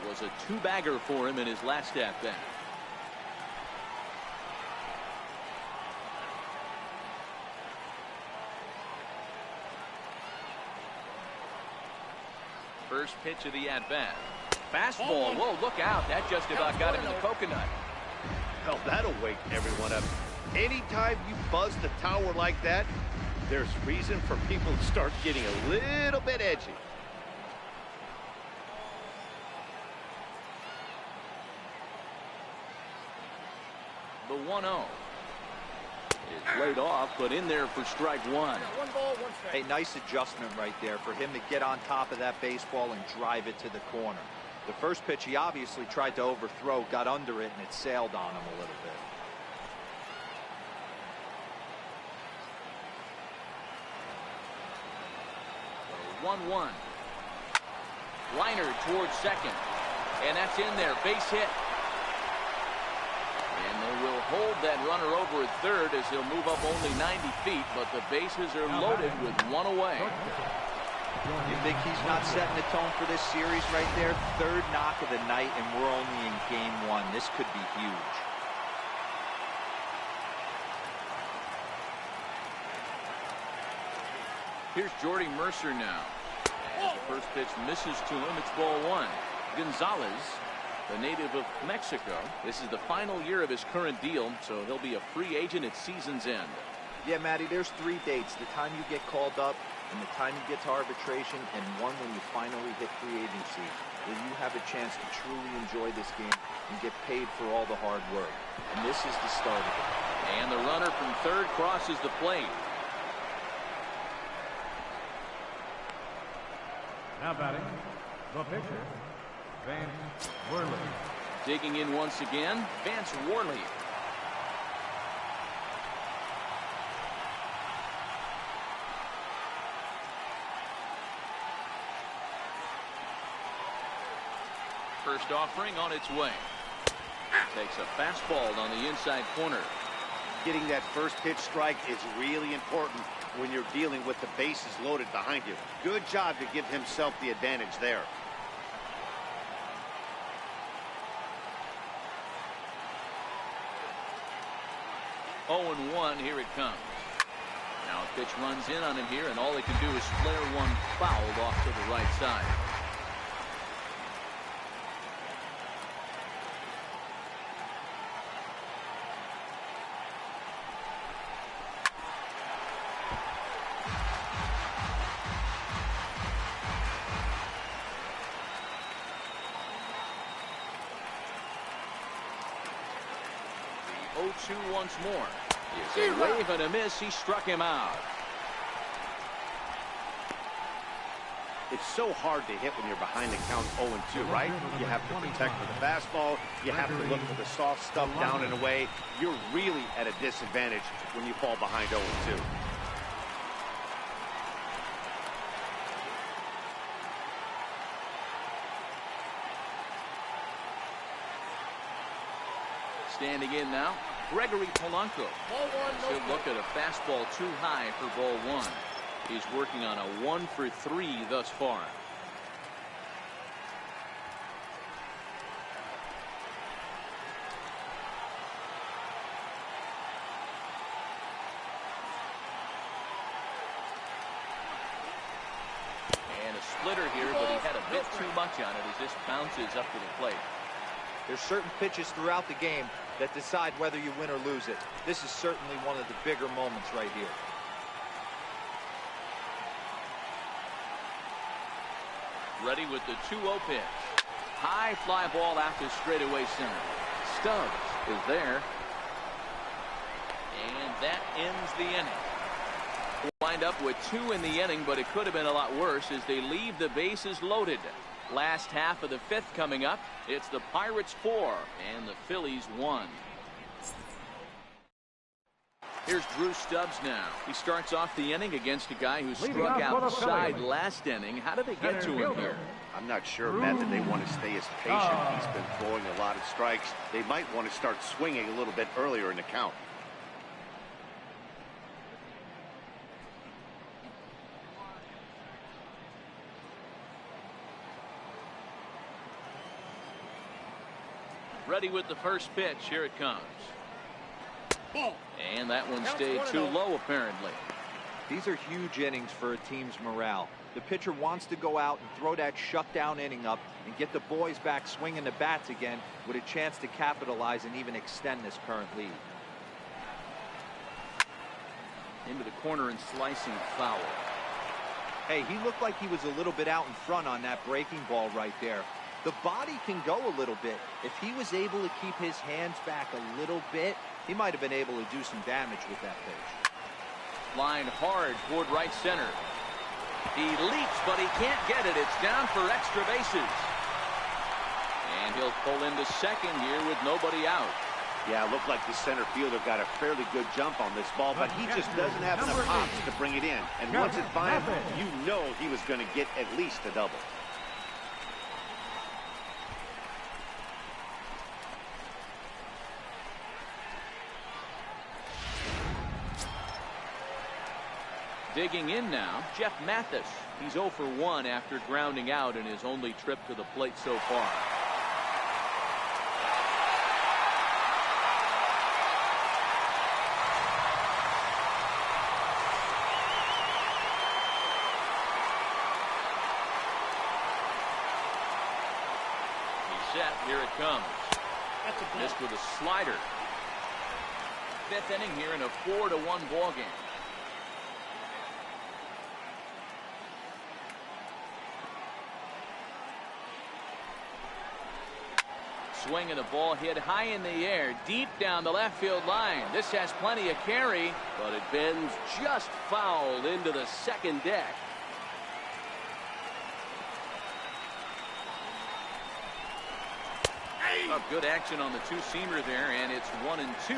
It was a two-bagger for him in his last at-bat. First pitch of the at-bat. Fastball. Whoa, look out. That just about got him in the coconut.
Well, that'll wake everyone up. Anytime you buzz the tower like that, there's reason for people to start getting a little bit edgy.
The 1-0 is laid off, but in there for strike one.
One ball, one strike.
Hey, nice adjustment right there for him to get on top of that baseball and drive it to the corner. The first pitch he obviously tried to overthrow, got under it, and it sailed on him a little bit.
The 1-1. Liner towards second. And that's in there. Base hit. And they will hold that runner over at third as he'll move up only 90 feet, but the bases are loaded with one away.
You think he's not setting the tone for this series right there? Third knock of the night, and we're only in game one. This could be huge.
Here's Jordy Mercer now. As the first pitch misses to him, it's ball one. Gonzalez, the native of Mexico. This is the final year of his current deal, so he'll be a free agent at season's end.
Yeah, Matty, there's 3 dates. The time you get called up, and the time you get to arbitration, and one when you finally hit free agency, where you have a chance to truly enjoy this game and get paid for all the hard work. And this is the start of it.
And the runner from third crosses the plate.
Now batting, the pitcher, Vance Worley.
Digging in once again, Vance Worley. First offering on its way. Takes a fastball on the inside corner.
Getting that first pitch strike is really important when you're dealing with the bases loaded behind you. Good job to give himself the advantage there.
Oh, 0-1, here it comes. Now a pitch runs in on him here, and all he can do is flare one fouled off to the right side. The 0-2 once more. Is a wave and a miss. He struck him out.
It's so hard to hit when you're behind the count 0-2, right? You have to protect with the fastball. You have to look for the soft stuff down and away. You're really at a disadvantage when you fall behind 0-2.
Standing in now, Gregory Polanco.
Ball one, no
He'll look at a fastball too high for ball one. He's working on a 1-for-3 thus far. And a splitter here, but he had a bit too much on it as this bounces up to the plate.
There's certain pitches throughout the game that decide whether you win or lose it. This is certainly one of the bigger moments right here.
Ready with the 2-0 pitch. High fly ball out to straightaway center. Stubbs is there. And that ends the inning. Wind up with 2 in the inning, but it could have been a lot worse as they leave the bases loaded. Last half of the 5th coming up. It's the Pirates 4 and the Phillies 1. Here's Drew Stubbs now. He starts off the inning against a guy who struck outside last inning. How did they get to him here?
I'm not sure, Matt, that they want to stay as patient. He's been throwing a lot of strikes. They might want to start swinging a little bit earlier in the count.
Ready with the first pitch. Here it comes.
Ball.
And that one
Counts
stayed too
1-0.
low, apparently.
These are huge innings for a team's morale. The pitcher wants to go out and throw that shutdown inning up and get the boys back swinging the bats again with a chance to capitalize and even extend this current lead.
Into the corner and slicing foul.
Hey, he looked like he was a little bit out in front on that breaking ball right there. The body can go a little bit. If he was able to keep his hands back a little bit, he might have been able to do some damage with that pitch.
Line hard toward right center. He leaps, but he can't get it. It's down for extra bases. And he'll pull into second here with nobody out.
Yeah, it looked like the center fielder got a fairly good jump on this ball, but he just doesn't have enough hops to bring it in. And once it finds, you know he was going to get at least a double.
Digging in now, Jeff Mathis. He's 0 for 1 after grounding out in his only trip to the plate so far. He's set. Here it comes.
That's a ball.
Missed with a slider. Fifth inning here in a 4-1 ball game. Swing and the ball hit high in the air, deep down the left field line. This has plenty of carry, but it bends just foul into the second deck. Oh, good action on the two-seamer there, and it's 1-2.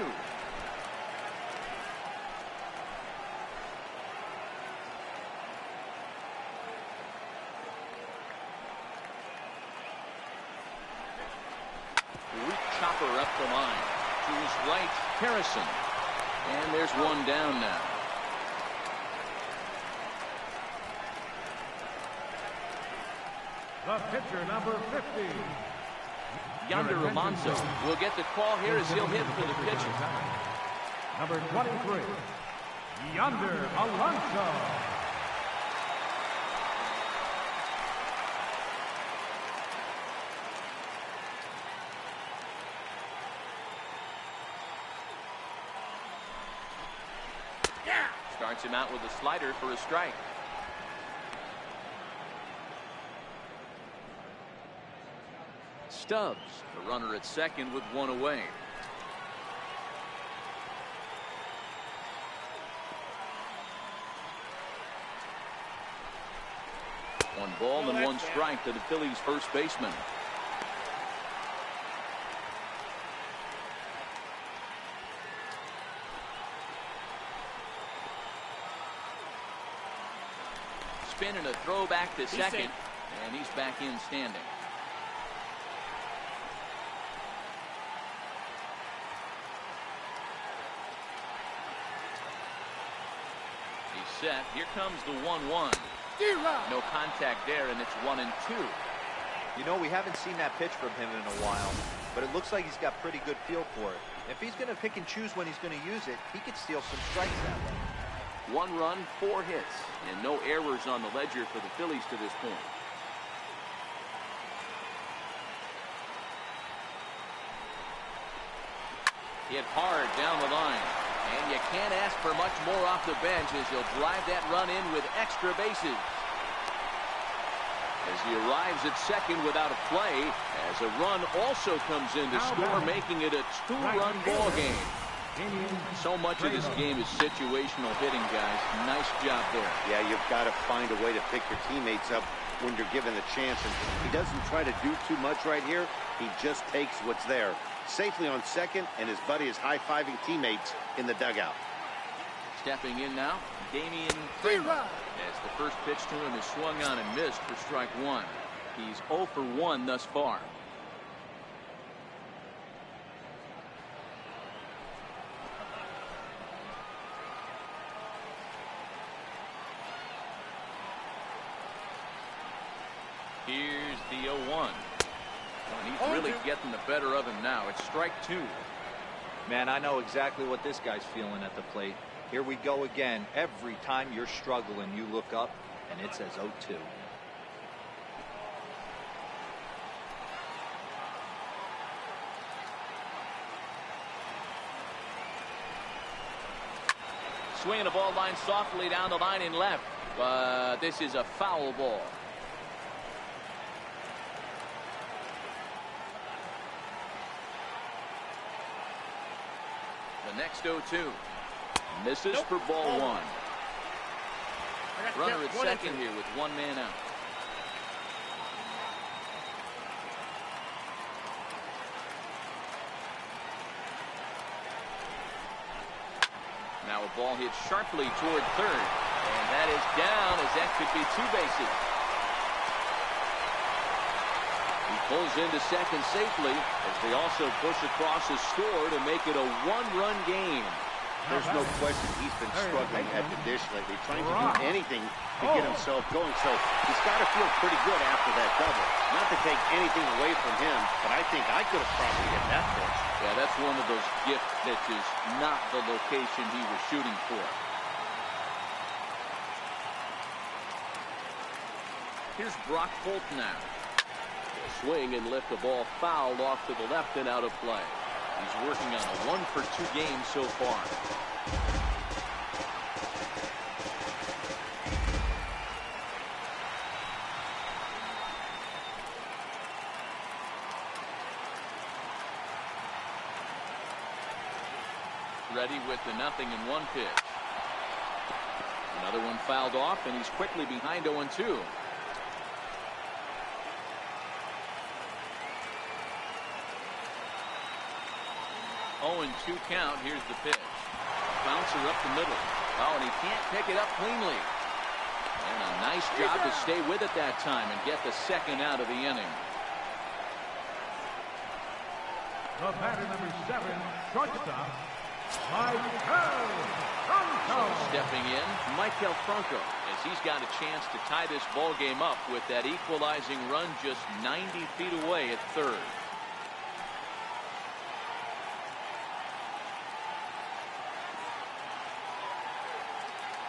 Weak chopper up the line. To his right, Harrison. And there's one down now.
The pitcher, number 50.
Yonder Alonso will get the call here as he'll hit for the pitcher.
Number 23. Yonder Alonso.
Starts him out with a slider for a strike. Stubbs, the runner at second with one away. One ball and one strike to the Phillies first baseman. Spin and a throw back to second, and he's back in standing. He's set. Here comes the 1-1. No contact there, and it's 1-2.
You know, we haven't seen that pitch from him in a while, but it looks like he's got pretty good feel for it. If he's going to pick and choose when he's going to use it, he could steal some strikes that way.
1 run, 4 hits, and no errors on the ledger for the Phillies to this point. Hit hard down the line, and you can't ask for much more off the bench as he'll drive that run in with extra bases. As he arrives at second without a play, as a run also comes in to score, making it a 2-run ball game. So much of this game is situational hitting, guys. Nice job there.
Yeah, you've got to find a way to pick your teammates up when you're given the chance. And he doesn't try to do too much right here. He just takes what's there. Safely on second, and his buddy is high-fiving teammates in the dugout.
Stepping in now, Damian Kramer. As the first pitch to him is swung on and missed for strike 1. He's 0 for 1 thus far. Here's the 0-1. And he's really getting the better of him now. It's strike 2.
Man, I know exactly what this guy's feeling at the plate. Here we go again. Every time you're struggling, you look up and it says 0-2.
Swinging the ball line softly down the line in left, but this is a foul ball. The next 0-2 misses for ball 1. Runner at second here with 1 man out. Now a ball hit sharply toward third, and that is down, as that could be 2 bases. He pulls into second safely as they also push across the score to make it a 1-run game.
There's no question he's been struggling at the dish lately, trying to do anything to get himself going. So he's got to feel pretty good after that double. Not to take anything away from him, but I think I could have probably hit that pitch.
Yeah, that's one of those gift pitches, not the location he was shooting for. Here's Brock Holt now. He'll swing and lift the ball fouled off to the left and out of play. He's working on a 1-for-2 game so far. Ready with the 0-1 pitch. Another one fouled off, and he's quickly behind 0-2. 0-2 count. Here's the pitch. Bouncer up the middle. Oh, and he can't pick it up cleanly. And a nice job to stay with it that time and get the second out of the inning.
The batter, number 7, shortstop, Michael Franco.
Stepping in, Michael Franco, as he's got a chance to tie this ball game up with that equalizing run just 90 feet away at third.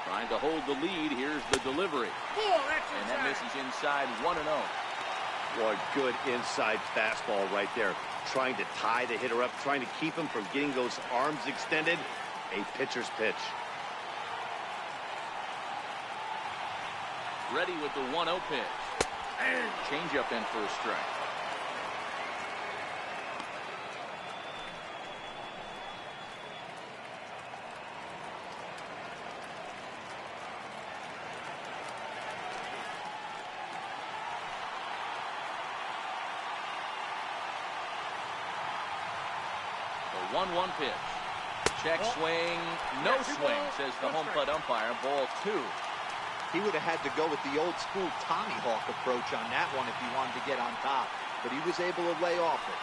Trying to hold the lead. Here's the delivery. And that misses inside 1-0.
Boy, good inside fastball right there. Trying to tie the hitter up, trying to keep him from getting those arms extended. A pitcher's pitch.
Ready with the 1-0 pitch. Change up in for a strike. The 1-1 pitch. Check swing, no swing, says the home plate umpire. Ball 2.
He would have had to go with the old school Tommy Hawk approach on that one if he wanted to get on top, but he was able to lay off it.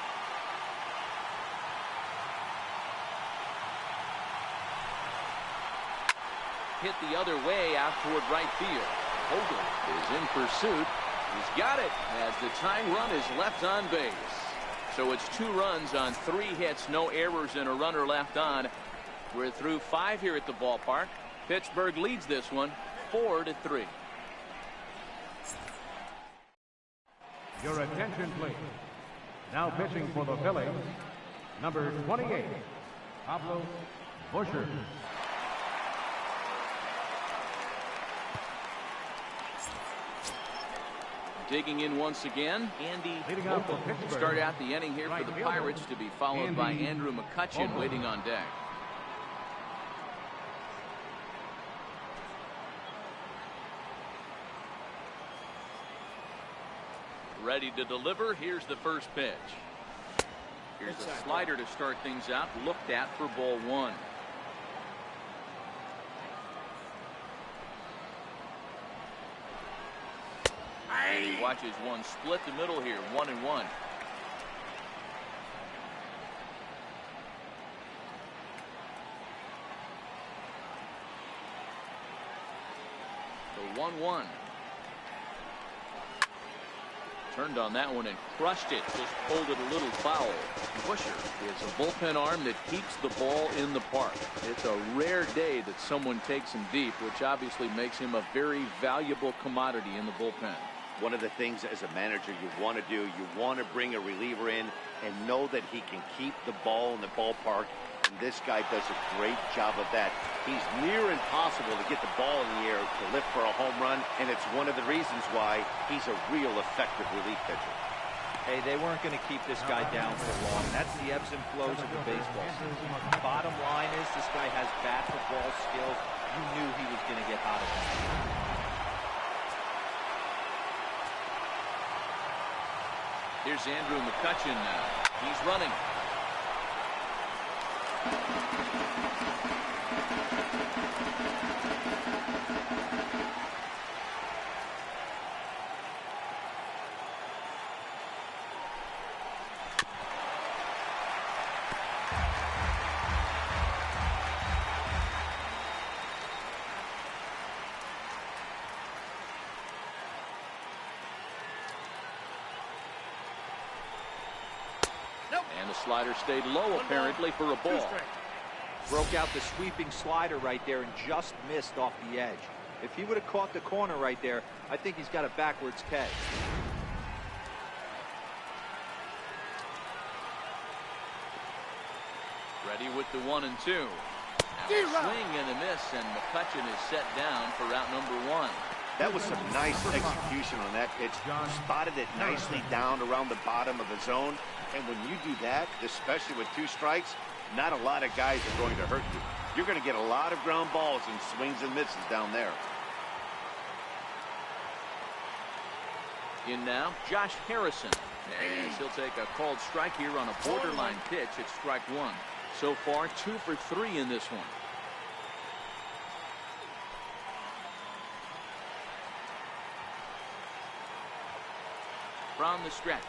Hit the other way out toward right field. Hogan is in pursuit. He's got it as the tying run is left on base. So it's 2 runs on 3 hits, no errors, and a runner left on. We're through 5 here at the ballpark. Pittsburgh leads this one 4-3.
Your attention, please. Now pitching for the Phillies, number 28, Pablo Busher.
Digging in once again, Andy
Leading up for
Opel.
Pittsburgh.
Start out the inning here for
Right
the
fielder,
Pirates, to be followed by
Andy
Andrew McCutchen
Opel.
waiting on deck. Ready to deliver. Here's the first pitch. Here's a slider to start things out, looked at for ball 1. He watches one split the middle here, 1-1. The 1-1. Turned on that one and crushed it. Just pulled it a little foul. Busher is a bullpen arm that keeps the ball in the park. It's a rare day that someone takes him deep, which obviously makes him a very valuable commodity in the bullpen.
One of the things as a manager you want to do, you want to bring a reliever in and know that he can keep the ball in the ballpark. And this guy does a great job of that. He's near impossible to get the ball in the air to lift for a home run, and it's one of the reasons why he's a real effective relief pitcher.
Hey, they weren't going to keep this guy down for long. That's the ebbs and flows of the baseball season. Bottom line is this guy has bat to ball skills. You knew he was going to get hot again.
Here's Andrew McCutchen now. He's running. And the slider stayed low apparently for a ball.
Broke out the sweeping slider right there and just missed off the edge. If he would have caught the corner right there, I think he's got a backwards K.
Ready with the 1 and 2. Now a swing and a miss, and McCutchen is set down for route number 1.
That was some nice execution on that pitch. Spotted it nicely down around the bottom of the zone. And when you do that, especially with 2 strikes, not a lot of guys are going to hurt you. You're going to get a lot of ground balls and swings and misses down there.
In now, Josh Harrison. And he'll take a called strike here on a borderline pitch at strike 1. So far, 2 for 3 in this one. From the stretch.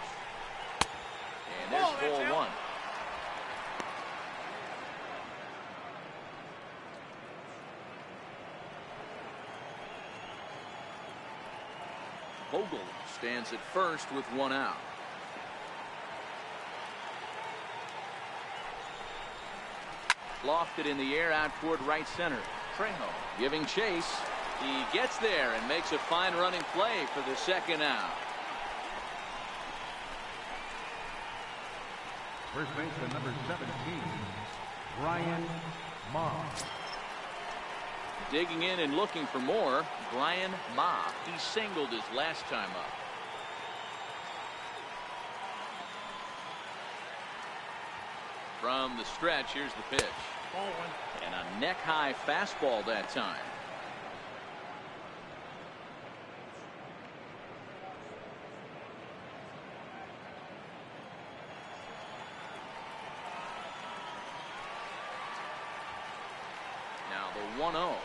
And there's ball 1. Vogel stands at first with 1 out. Lofted in the air out toward right center. Trejo giving chase. He gets there and makes a fine running play for the 2nd out.
First baseman number 17, Brian Ma.
Digging in and looking for more, Brian Ma. He singled his last time up. From the stretch, here's the pitch. And a neck-high fastball that time. Now the 1-0.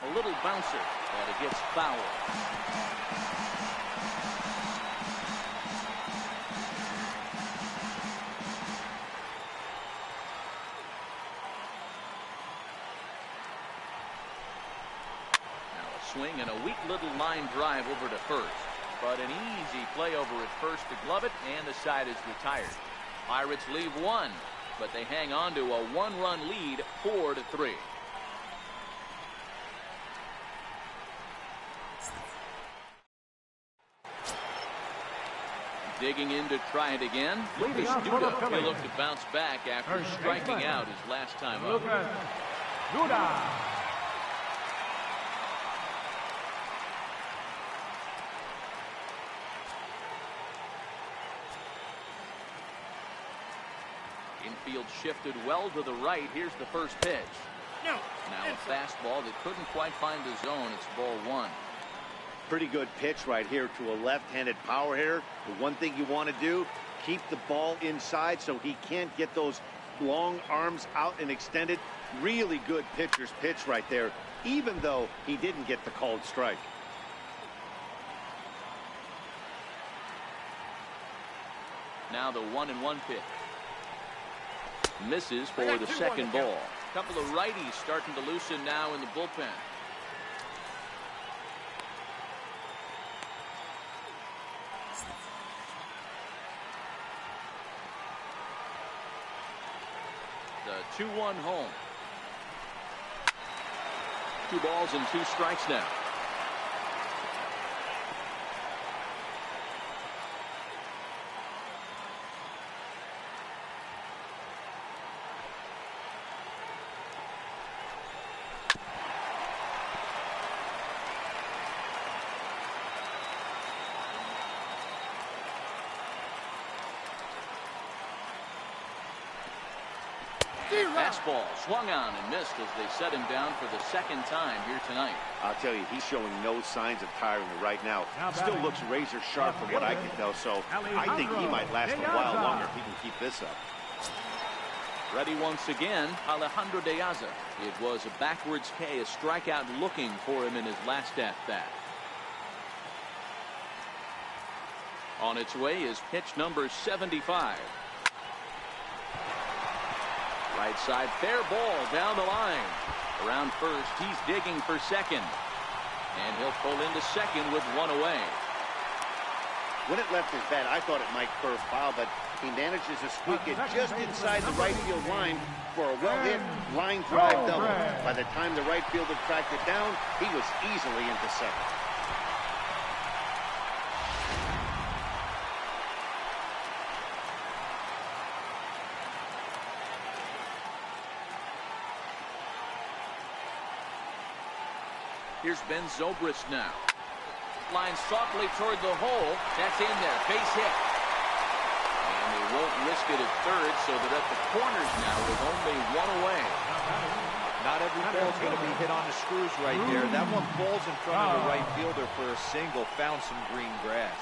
A little bouncer, but it gets foul. Swing and a weak little line drive over to first, but an easy play over at first to glove it, and the side is retired. Pirates leave 1, but they hang on to a 1-run lead, 4-3. Digging in to try it again. Lucas Duda will look to bounce back after striking out his last time up.
Duda.
Infield shifted well to the right. Here's the first pitch. Now a fastball that couldn't quite find the zone. It's ball 1.
Pretty good pitch right here to a left-handed power hitter. The one thing you want to do, keep the ball inside so he can't get those long arms out and extended. Really good pitcher's pitch right there, even though he didn't get the called strike.
Now the 1-1 pitch. Misses for the 2nd ball. A couple of righties starting to loosen now in the bullpen. The 2-1 home. 2 balls and 2 strikes now. Fastball swung on and missed as they set him down for the 2nd time here tonight.
I'll tell you, he's showing no signs of tiring right now. Still looks razor sharp from what I can tell, so I think he might last a while longer if he can keep this up.
Ready once again, Alejandro De Aza. It was a backwards K, a strikeout looking for him in his last at-bat. On its way is pitch number 75. Right side, fair ball down the line. Around first, he's digging for second. And he'll pull into second with 1 away.
When it left his bat, I thought it might curve foul, but he manages to squeak it just inside the right field line for a well-hit line drive double. By the time the right fielder tracked it down, he was easily into second.
Here's Ben Zobrist now. Line softly toward the hole. That's in there. Base hit. And they won't risk it at third, so they're at the corners now with only 1 away.
Not every ball's going to be hit on the screws right there. That one falls in front of the right fielder for a single. Found some green grass.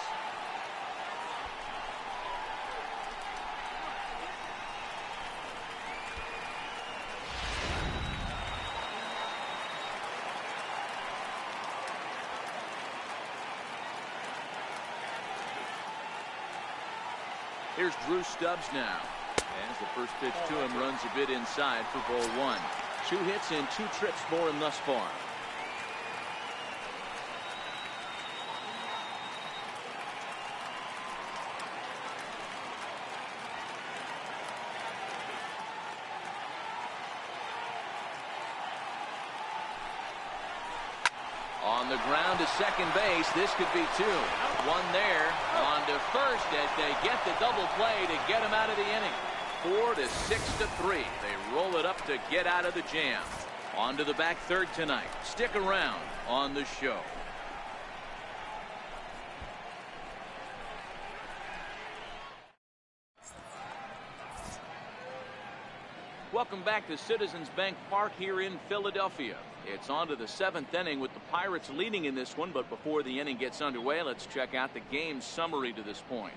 Here's Drew Stubbs now. As the first pitch to him runs a bit inside for ball 1. 2 hits and 2 trips for him thus far. On the ground to second base. This could be 2. 1 there. On to first as they get the double play to get him out of the inning. 4 to 6 to 3. They roll it up to get out of the jam. On to the back third tonight. Stick around on the show. Welcome back to Citizens Bank Park here in Philadelphia. It's on to the 7th inning with the Pirates leading in this one, but before the inning gets underway, let's check out the game summary to this point.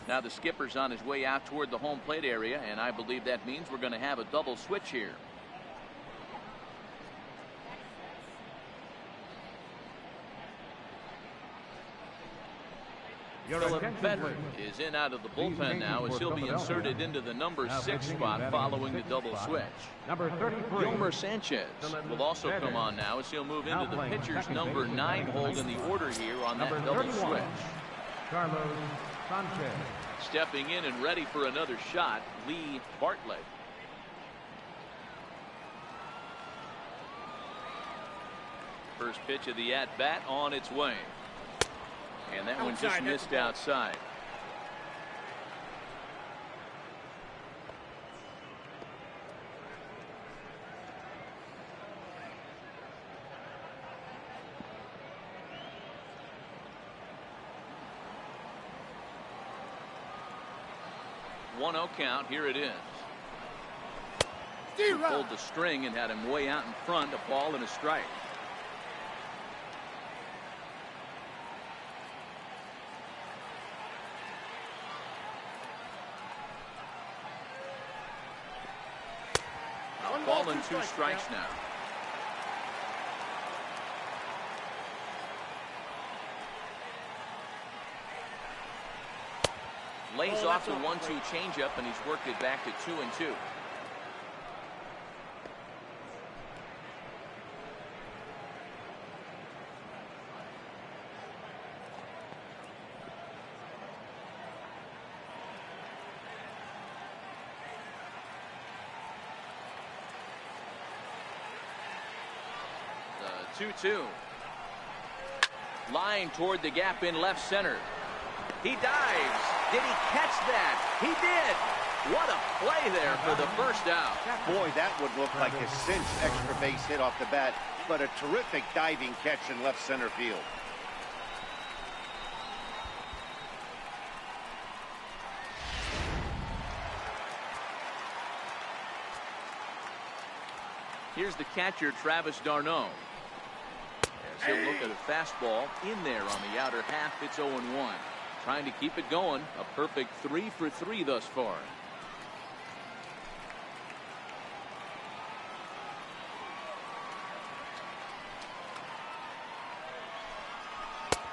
Now the skipper's on his way out toward the home plate area, and I believe that means we're going to have a double switch here. Philip Bedford is in out of the bullpen now as he'll be inserted into the number 6 spot following the double switch.
Number 33.
Yolmer Sanchez will also come on now as he'll move into the pitcher's number 9 hold in the order here on that double switch.
Carlos Sanchez.
Stepping in and ready for another shot, Lee Bartlett. First pitch of the at-bat on its way. And that one just missed outside. One 0 count. Here it is. He pulled the string and had him way out in front. A ball and a strike. Ball and 2 strikes now. Lays off the 1-2 changeup, and he's worked it back to 2-2. 2-2. Line toward the gap in left center. He dives. Did he catch that? He did. What a play there for the first out.
Boy, that would look like a cinch extra base hit off the bat, but a terrific diving catch in left center field.
Here's the catcher, Travis d'Arnaud. As he'll look at a fastball in there on the outer half. It's 0-1. Trying to keep it going. A perfect 3 for 3 thus far.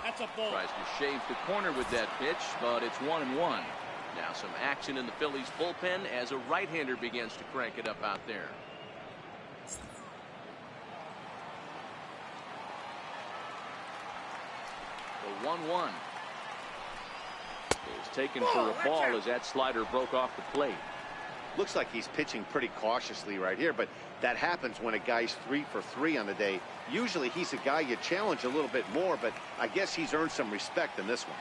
That's a ball.
Tries to shave the corner with that pitch, but it's 1-1. Now some action in the Phillies bullpen as a right-hander begins to crank it up out there. The 1-1 is taken for a ball as that slider broke off the plate.
Looks like he's pitching pretty cautiously right here, but that happens when a guy's 3 for 3 on the day. Usually he's a guy you challenge a little bit more, but I guess he's earned some respect in this one.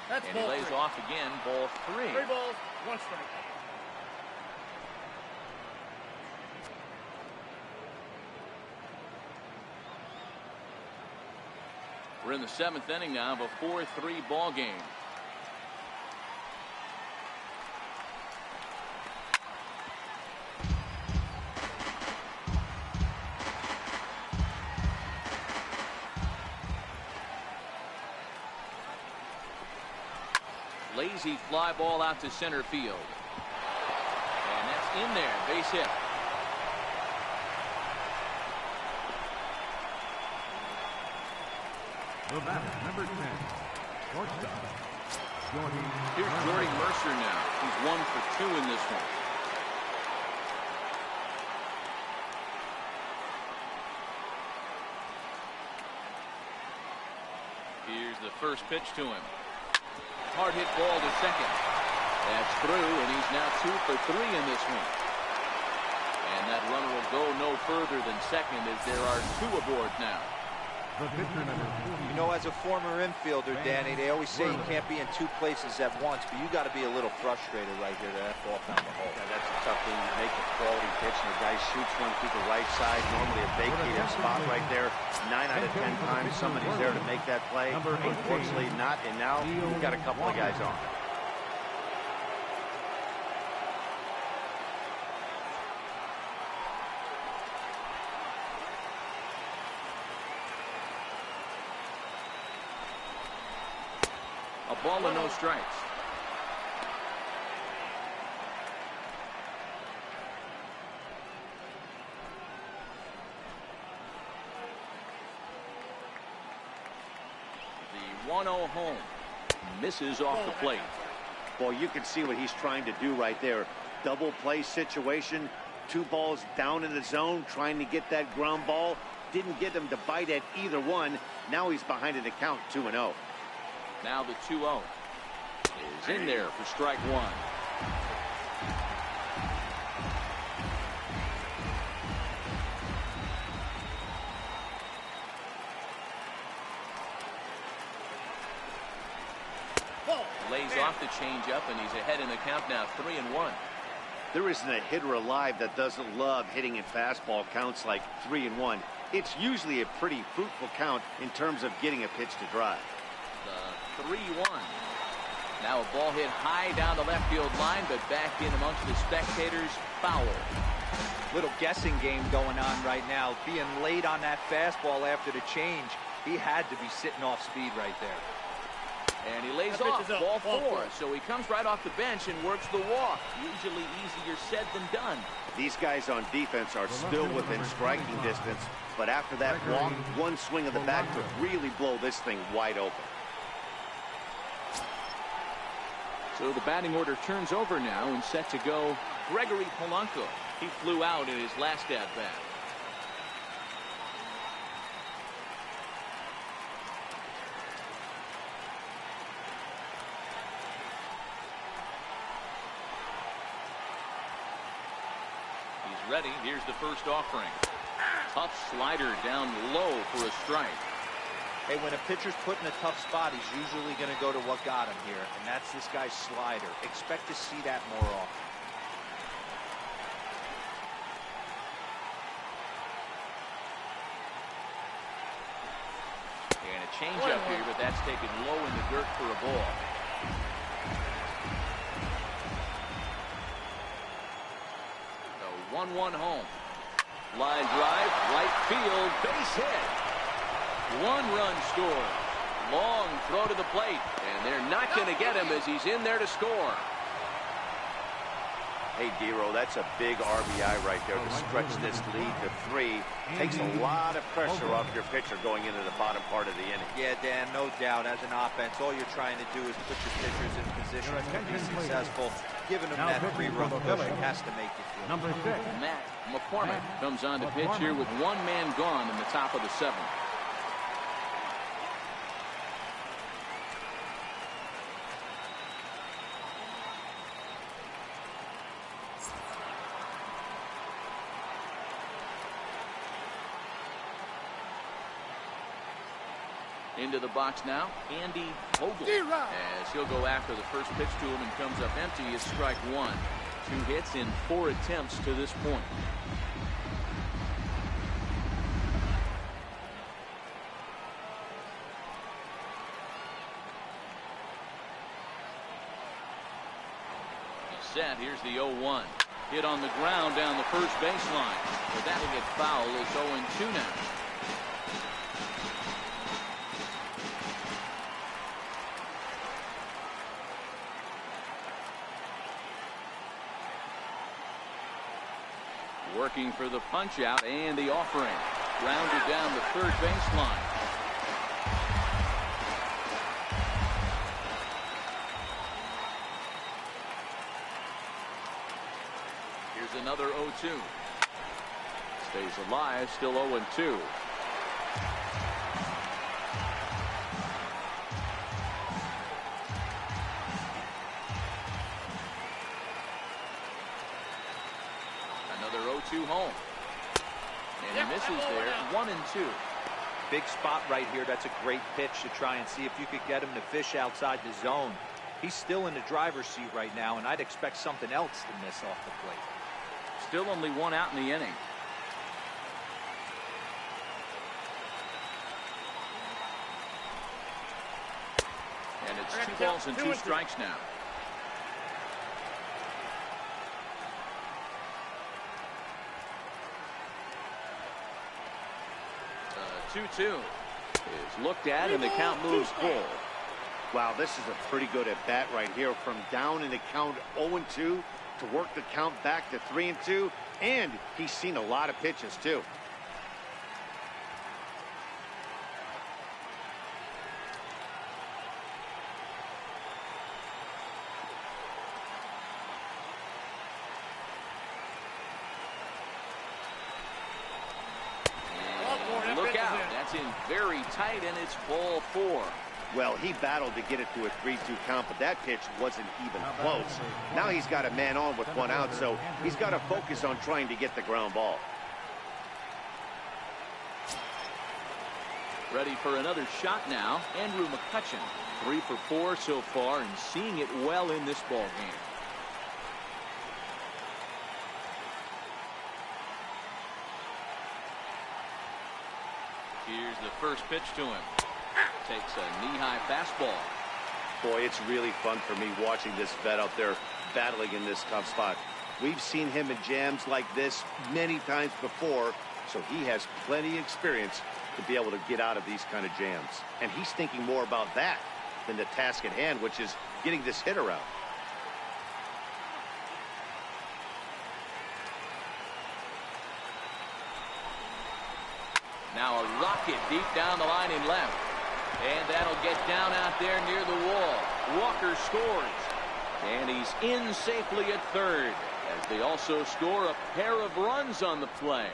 That's
And he lays off again, ball 3.
3 balls, 1 strike.
We're in the 7th inning now of a 4-3 ball game. Lazy fly ball out to center field. And that's in there, base hit.
The batter, number 10, shortstop, Jordy.
Here's Jordy Mercer now. He's 1 for 2 in this one. Here's the first pitch to him. Hard hit ball to second. That's through, and he's now 2 for 3 in this one. And that runner will go no further than second as there are 2 aboard now.
The pitcher, number 40.
You know, as a former infielder, Danny, they always say you can't be in 2 places at once, but you got to be a little frustrated right here to F off down the hole.
Yeah, that's a tough thing. You make a quality pitch, and the guy shoots one through the right side, normally a vacated spot right there. 9 out of 10 times somebody's there to make that play. Unfortunately not, and now you've got a couple of guys on.
A ball and no strikes. The 1-0 home misses off the plate.
Boy, you can see what he's trying to do right there. Double play situation. 2 balls down in the zone, trying to get that ground ball. Didn't get him to bite at either one. Now he's behind in the count, 2-0.
Now the 2-0 is in there for strike 1. Lays off the changeup, and he's ahead in the count now, 3-1.
There isn't a hitter alive that doesn't love hitting in fastball counts like 3-1. It's usually a pretty fruitful count in terms of getting a pitch to drive.
The 3-1. Now a ball hit high down the left field line, but back in amongst the spectators. Foul.
Little guessing game going on right now. Being late on that fastball after the change, he had to be sitting off speed right there.
And he lays
That pitch
off,
is up.
ball
Ball
4.
4.
So he comes right off the bench and works the walk. Usually easier said than done.
These guys on defense are still within striking distance, but after that walk, one swing of the bat could really blow this thing wide open.
So the batting order turns over now and set to go Gregory Polanco. He flew out in his last at-bat. He's ready. Here's the first offering. Tough slider down low for a strike.
Hey, when a pitcher's put in a tough spot, he's usually going to go to what got him here, and that's this guy's slider. Expect to see that more often.
And a changeup here, but that's taken low in the dirt for a ball. The 1-1 home. Line drive, right field, base hit. 1 run scored. Long throw to the plate, and they're not going to get him as he's in there to score.
Hey, D-Row, that's a big RBI right there to stretch this lead to 3. Takes a lot of pressure off your pitcher going into the bottom part of the inning.
Yeah, Dan, no doubt. As an offense, all you're trying to do is put your pitchers in position to be successful. Giving them that 3-run push has to make it feel.
Number 6.
Matt McCormick comes on to pitch here with 1 man gone in the top of the 7th. Into the box now, Andy Vogel, as he'll go after the first pitch to him and comes up empty. Is strike 1. 2 hits in 4 attempts to this point. He's set. Here's the 0-1. Hit on the ground down the first baseline. But that'll get foul. It's 0-2 now. Working for the punch out and the offering. Grounded down the third baseline. Here's another 0-2. Stays alive, still 0-2. Another 0-2 home. And he misses there. 1-2.
Big spot right here. That's a great pitch to try and see if you could get him to fish outside the zone. He's still in the driver's seat right now, and I'd expect something else to miss off the plate.
Still only 1 out in the inning. And it's 2 balls and 2 strikes now. 2-2 is looked at, and the count moves full.
Wow, this is a pretty good at bat right here. From down in the count 0-2 to work the count back to 3-2, and he's seen a lot of pitches too.
Look out, that's in very tight, and it's ball 4.
Well, he battled to get it to a 3-2 count, but that pitch wasn't even close. Now he's got a man on with 1 out, so he's got to focus on trying to get the ground ball.
Ready for another shot now, Andrew McCutchen. 3 for 4 so far, and seeing it well in this ball game. Here's the first pitch to him. Takes a knee-high fastball.
Boy, it's really fun for me watching this vet out there battling in this tough spot. We've seen him in jams like this many times before, so he has plenty of experience to be able to get out of these kind of jams. And he's thinking more about that than the task at hand, which is getting this hitter out.
Now a rocket deep down the line in left. And that'll get down out there near the wall. Walker scores. And he's in safely at third, as they also score a pair of runs on the play.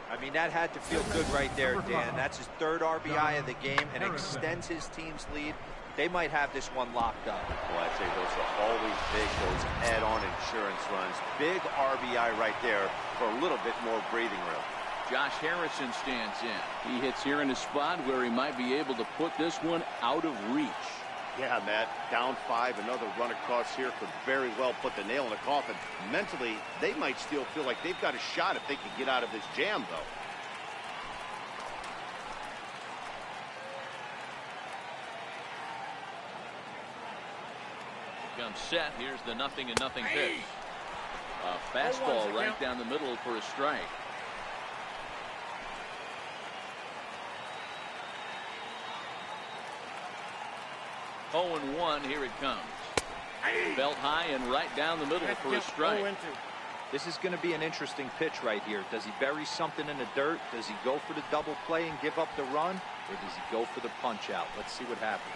I mean, that had to feel good right there, Dan. That's his 3rd RBI of the game and extends his team's lead. They might have this one locked up.
Well, I'd say those are always big, those add-on insurance runs. Big RBI right there for a little bit more breathing room.
Josh Harrison stands in. He hits here in a spot where he might be able to put this one out of reach.
Yeah, Matt, down 5, another run across here could very well put the nail in the coffin. Mentally, they might still feel like they've got a shot if they can get out of this jam, though.
Comes set. Here's the 0-0 pitch. A fastball right down the middle for a strike. Oh, 0-1. Here it comes. Belt high and right down the middle for a strike.
This is going to be an interesting pitch right here. Does he bury something in the dirt? Does he go for the double play and give up the run? Or does he go for the punch out? Let's see what happens.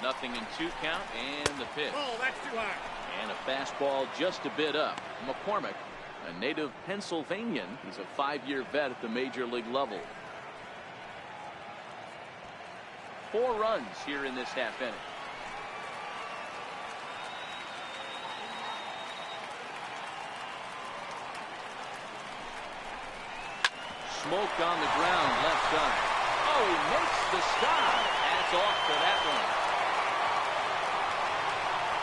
0-2 count and the pitch.
Oh, that's too high.
And a fastball just a bit up. McCormick, a native Pennsylvanian. He's a 5-year vet at the major league level. 4 runs here in this half inning. Smoke on the ground left side. Oh, he makes the stop. That's off for that one.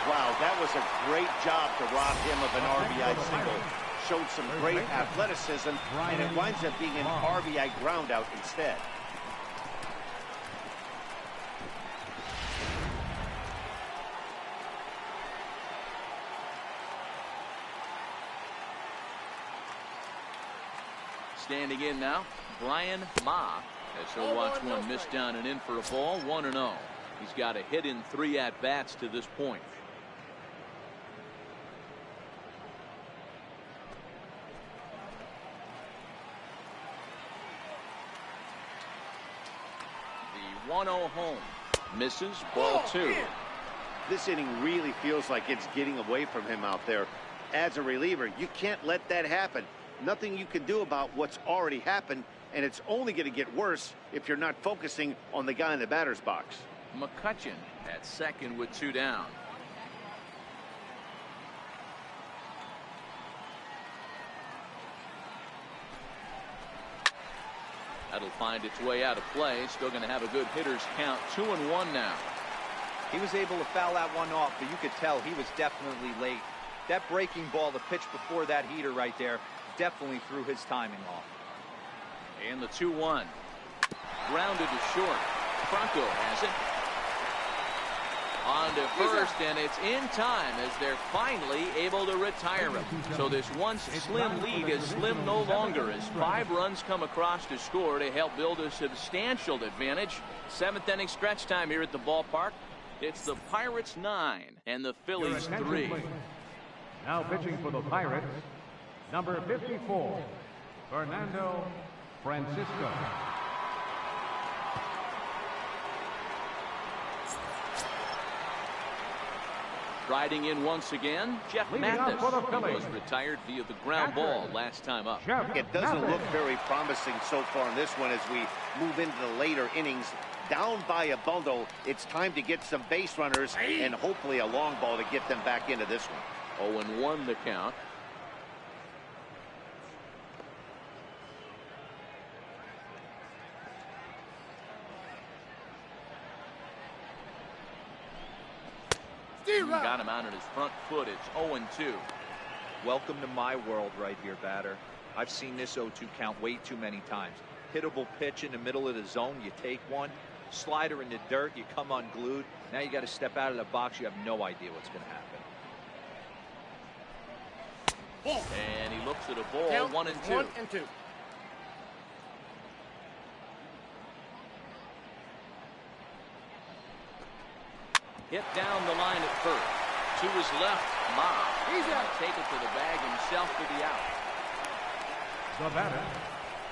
Wow, that was a great job to rob him of an RBI single. Showed some great athleticism, and it winds up being an RBI groundout instead.
Standing in now, Brian Ma, as he'll watch one miss down and in for a ball. 1-0. He's got a hit in 3 at-bats to this point. The 1-0 home. Misses. Ball 2.
This inning really feels like it's getting away from him out there. As a reliever, you can't let that happen. Nothing you can do about what's already happened, and it's only going to get worse if you're not focusing on the guy in the batter's box.
McCutchen at second with 2 down. That'll find its way out of play. Still going to have a good hitter's count. 2-1 now.
He was able to foul that one off, but you could tell he was definitely late. That breaking ball, the pitch before that heater right there, definitely threw his timing off.
And the 2-1. Grounded to short. Franco has it. On to first, and it's in time as they're finally able to retire him. So this once slim lead is slim no longer as 5 runs come across to score to help build a substantial advantage. 7th inning stretch time here at the ballpark. It's the Pirates 9 and the Phillies 3.
Now pitching for the Pirates, number 54, Fernando Francisco.
Riding in once again, Jeff Mathis was retired via the ground ball last time up.
It doesn't look very promising so far in this one as we move into the later innings. Down by a bundle, it's time to get some base runners and hopefully a long ball to get them back into this one.
0-1 the count. Got him out on his front foot. It's 0-2.
Welcome to my world right here, batter. I've seen this 0-2 count way too many times. Hittable pitch in the middle of the zone, you take one. Slider in the dirt, you come unglued. Now you got to step out of the box. You have no idea what's going to happen.
Ball.
And he looks at a ball.
Count
1-2.
1-2.
Hit down the line at first. To his left, Ma.
He's out.
Take it to the bag himself for the out.
The batter,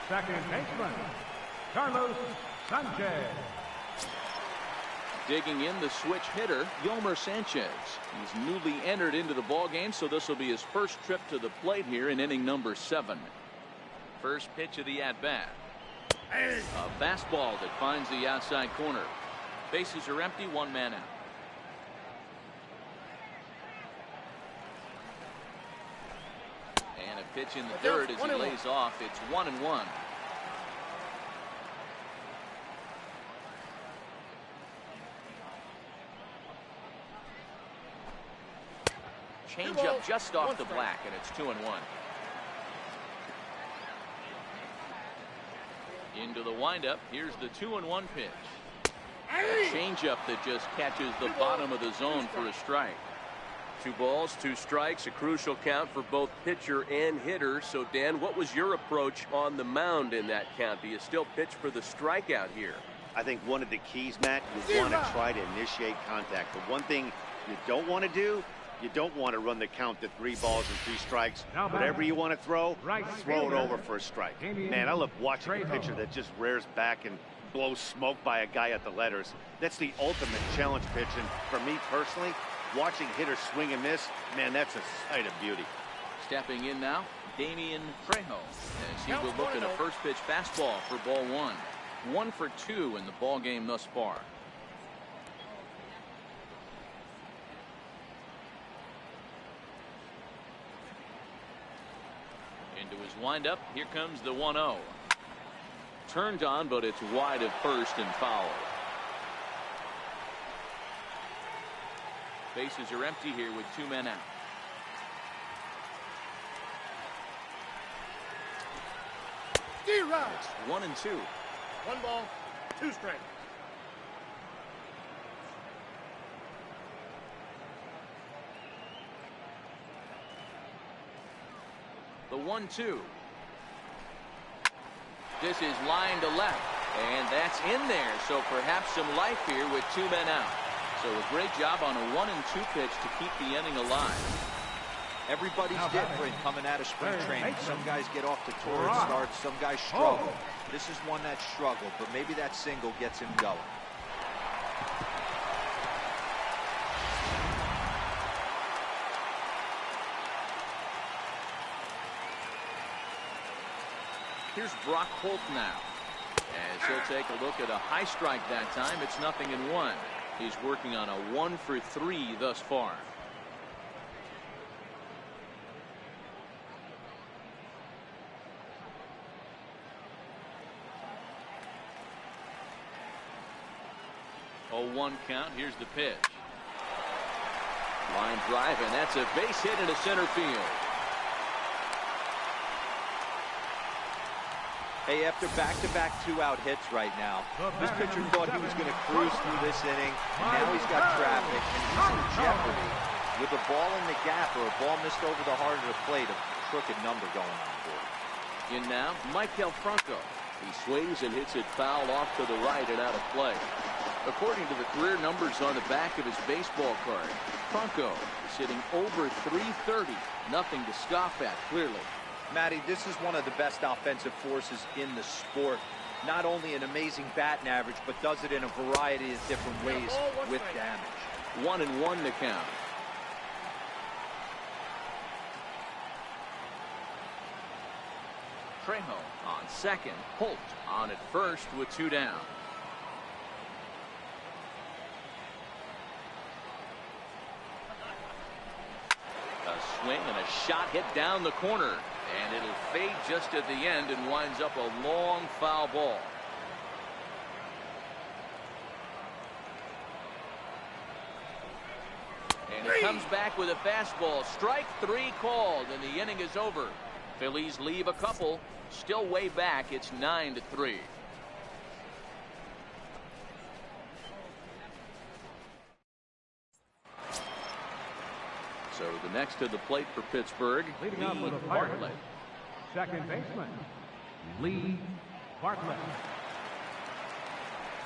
second baseman, Carlos Sanchez.
Digging in the switch hitter, Yomer Sanchez. He's newly entered into the ballgame, so this will be his first trip to the plate here in inning number 7. First pitch of the at-bat. A fastball that finds the outside corner. Bases are empty, 1 man out. Pitch in the third as he lays off. It's 1-1. Change up just off the black, and it's 2-1. Into the windup. Here's the 2-1 pitch. A changeup that just catches the bottom of the zone for a strike.
2 balls, 2 strikes, a crucial count for both pitcher and hitter. So, Dan, what was your approach on the mound in that count? Do you still pitch for the strikeout here?
I think one of the keys, Matt, you want to try to initiate contact. The one thing you don't want to do, you don't want to run the count to 3 balls and 3 strikes. Whatever you want to throw it over for a strike. Man, I love watching a pitcher that just rears back and blows smoke by a guy at the letters. That's the ultimate challenge pitch. And for me personally, watching hitters swing and miss, man, that's a sight of beauty.
Stepping in now, Damian Trejo, as he will look at a first pitch fastball for ball 1. 1 for 2 in the ball game thus far. Into his windup. Here comes the 1-0. Turned on, but it's wide of first and foul. Bases are empty here with 2 men out.
D-Rod.
1-2.
1 ball, 2 strikes.
The 1-2. This is line to left, and that's in there. So perhaps some life here with 2 men out. So a great job on a 1-2 pitch to keep the inning alive.
Everybody's different coming out of spring training. Some guys get off to torrid starts, some guys struggle. This is one that struggled, but maybe that single gets him going.
Here's Brock Holt now, as he'll take a look at a high strike that time. It's 0-1. He's working on a 1 for 3 thus far. Oh, 1 count. Here's the pitch. Line drive, and that's a base hit into center field.
Hey, after back-to-back 2-out hits right now, this pitcher thought he was going to cruise through this inning, and now he's got traffic, and he's in jeopardy with a ball in the gap or a ball missed over the heart of the plate, a crooked number going on board.
In now, Michael Franco. He swings and hits it foul off to the right and out of play. According to the career numbers on the back of his baseball card, Franco is hitting over .330. Nothing to scoff at, clearly.
Matty, this is one of the best offensive forces in the sport. Not only an amazing batting average, but does it in a variety of different ways with damage.
1-1 to count. Trejo on second. Holt on at first with 2 down. A swing and a shot hit down the corner. And it'll fade just at the end and winds up a long foul ball. And he comes back with a fastball. Strike 3 called, and the inning is over. Phillies leave a couple. Still way back. It's 9-3. So the next to the plate for Pittsburgh,
Leading up for the Pirates, second baseman, Lee Bartlett.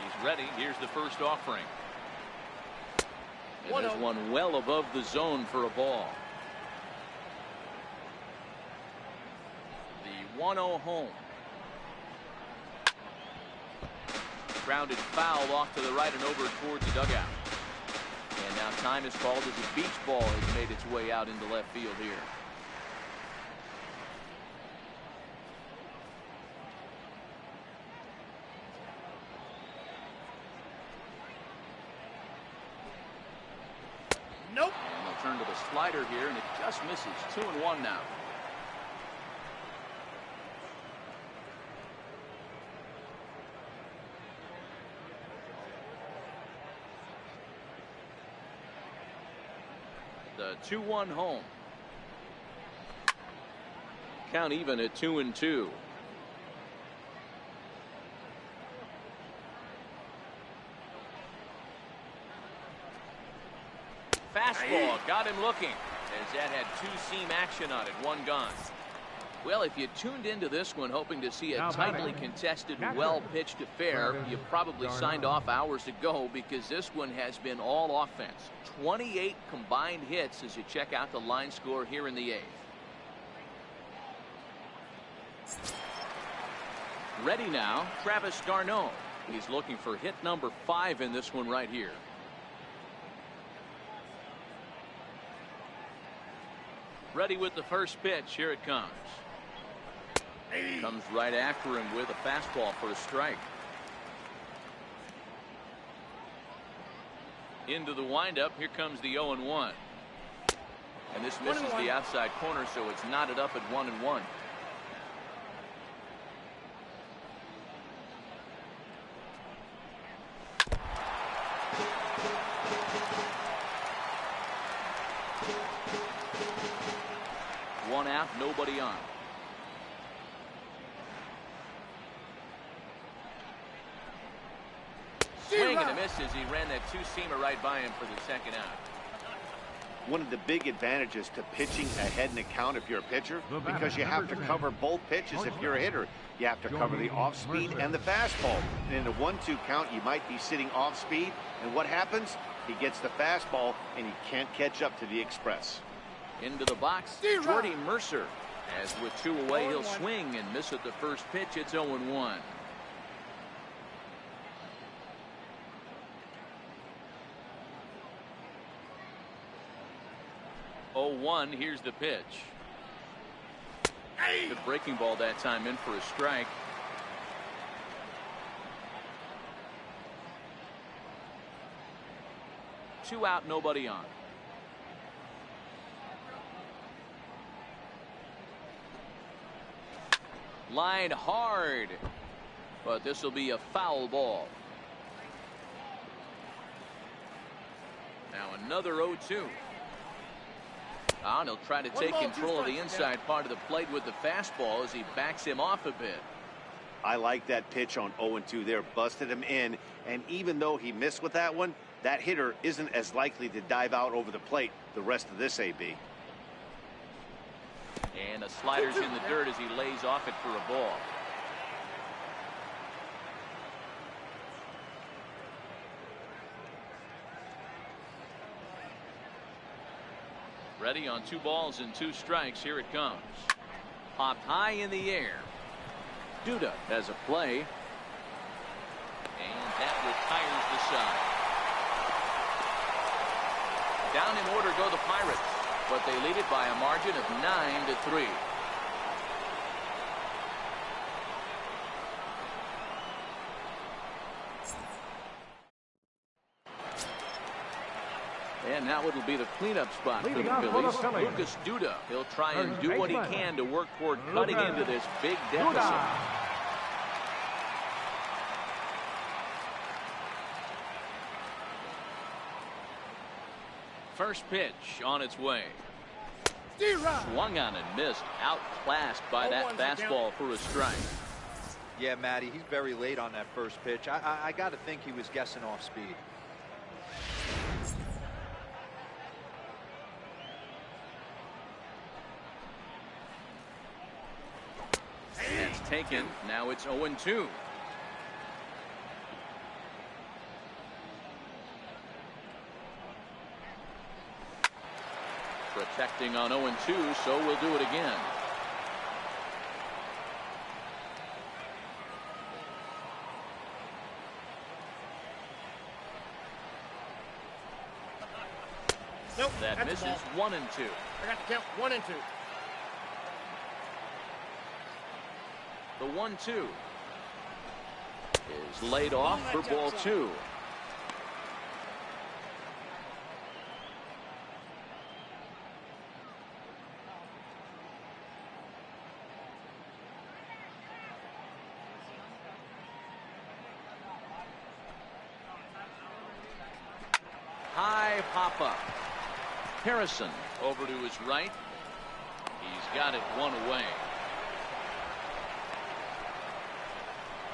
He's ready. Here's the first offering. And there's one well above the zone for a ball. The 1-0 home. Grounded foul off to the right and over towards the dugout. And now time is called as a beach ball has made its way out into left field here.
Nope.
And they'll turn to the slider here, and it just misses. 2-1 now. The 2-1 home. Count even at 2-2. Fastball got him looking, as that had two-seam action on it. One gone. Well, if you tuned into this one hoping to see a tightly contested, well-pitched affair, you probably signed off hours ago, because this one has been all offense. 28 combined hits as you check out the line score here in the 8th. Ready now, Travis d'Arnaud. He's looking for hit number 5 in this one right here. Ready with the first pitch. Here it comes. Comes right after him with a fastball for a strike. Into the windup. Here comes the 0-1. And this misses the outside corner, so it's knotted up at 1-1. One out, nobody on. Swing and a miss as he ran that two-seamer right by him for the second out.
One of the big advantages to pitching ahead in the count if you're a pitcher, because you have to cover both pitches if you're a hitter. You have to cover the off-speed and the fastball. And in a 1-2 count, you might be sitting off-speed, and what happens? He gets the fastball, and he can't catch up to the express.
Into the box, Jordy Mercer. As with 2 away, he'll swing and miss at the first pitch. It's 0-1. Here's the pitch. The breaking ball that time in for a strike. Two out, nobody on. Line hard, but this will be a foul ball. Now another 0-2. And he'll try to take control of the inside part of the plate with the fastball as he backs him off a bit.
I like that pitch on 0-2 there. Busted him in, and even though he missed with that one, that hitter isn't as likely to dive out over the plate the rest of this AB.
And the slider's in the dirt as he lays off it for a ball. Ready on 2 balls and 2 strikes. Here it comes. Popped high in the air. Duda has a play. And that retires the side. Down in order go the Pirates, but they lead it by a margin of 9-3. And now it'll be the cleanup spot for the Phillies. Lucas Duda. He'll try and do what he can to work toward cutting into this big deficit. First pitch on its way. Swung on and missed. Outclassed by that fastball for a strike.
Yeah, Matty, he's very late on that first pitch. I got to think he was guessing off speed.
It's taken. Now it's 0-2. Protecting on 0-2, so we'll do it again.
Nope,
that misses. 1-2.
I got to count 1 and 2.
The 1-2 is laid off for ball 2. High pop up. Harrison over to his right. He's got it one away.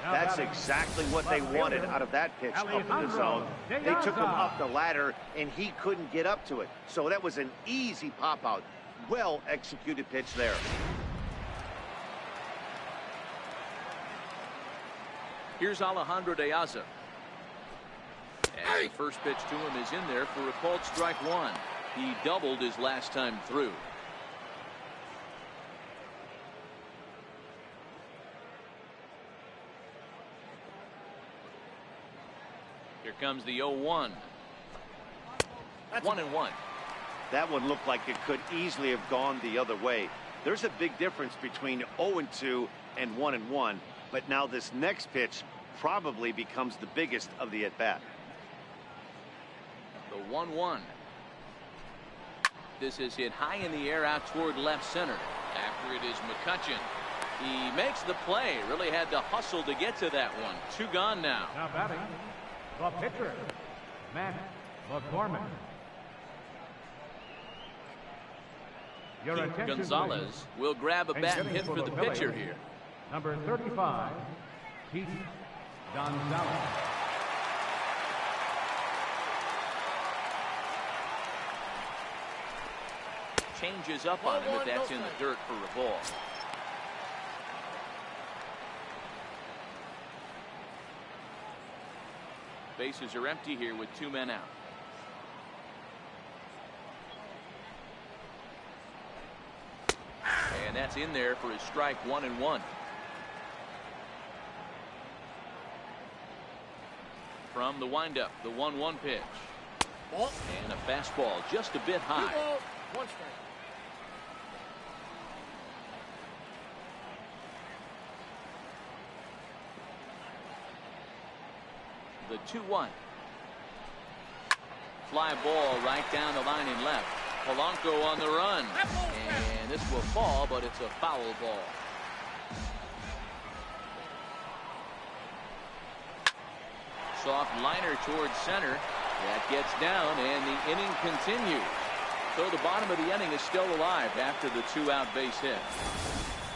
That's exactly what they wanted out of that pitch up in the zone. They took him up the ladder, and he couldn't get up to it. So that was an easy pop-out. Well-executed pitch there.
Here's Alejandro De Aza. And the first pitch to him is in there for a called strike one. He doubled his last time through. Here comes the 0-1. 1-1.
That one looked like it could easily have gone the other way. There's a big difference between 0-2 and 1-1. But now this next pitch probably becomes the biggest of the at-bat.
The 1-1. This is hit high in the air out toward left center. After it is McCutcheon. He makes the play. Really had to hustle to get to that one. 2 gone now.
Now batting, the pitcher, Matt McCormick. Your attention,
Gonzalez
please.
will grab a
And
bat and
getting
hit for the
Phillies,
pitcher here.
Number 35, Pete Gonzalez.
Changes up on him, but that's in the dirt for a ball. Bases are empty here with 2 men out. And that's in there for his strike 1-1. From the windup, the 1-1 pitch.
Ball.
And a fastball just a bit
2
high.
balls, 1 strike.
The 2-1. Fly ball right down the line and left. Polanco on the run. And this will fall, but it's a foul ball. Soft liner towards center. That gets down, and the inning continues. So the bottom of the inning is still alive after the 2-out base hit.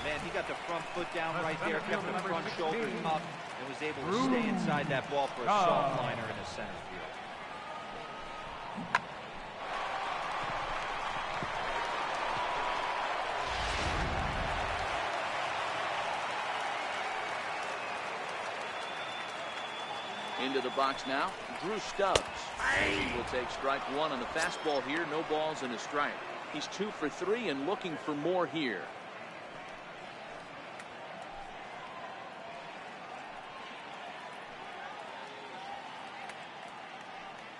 Man, he got the front foot down right there, kept the front shoulder up, and was able to stay inside that ball for a soft liner in the center field.
Into the box now, Drew Stubbs. He will take strike 1 on the fastball here. No balls and a strike. He's 2 for 3 and looking for more here.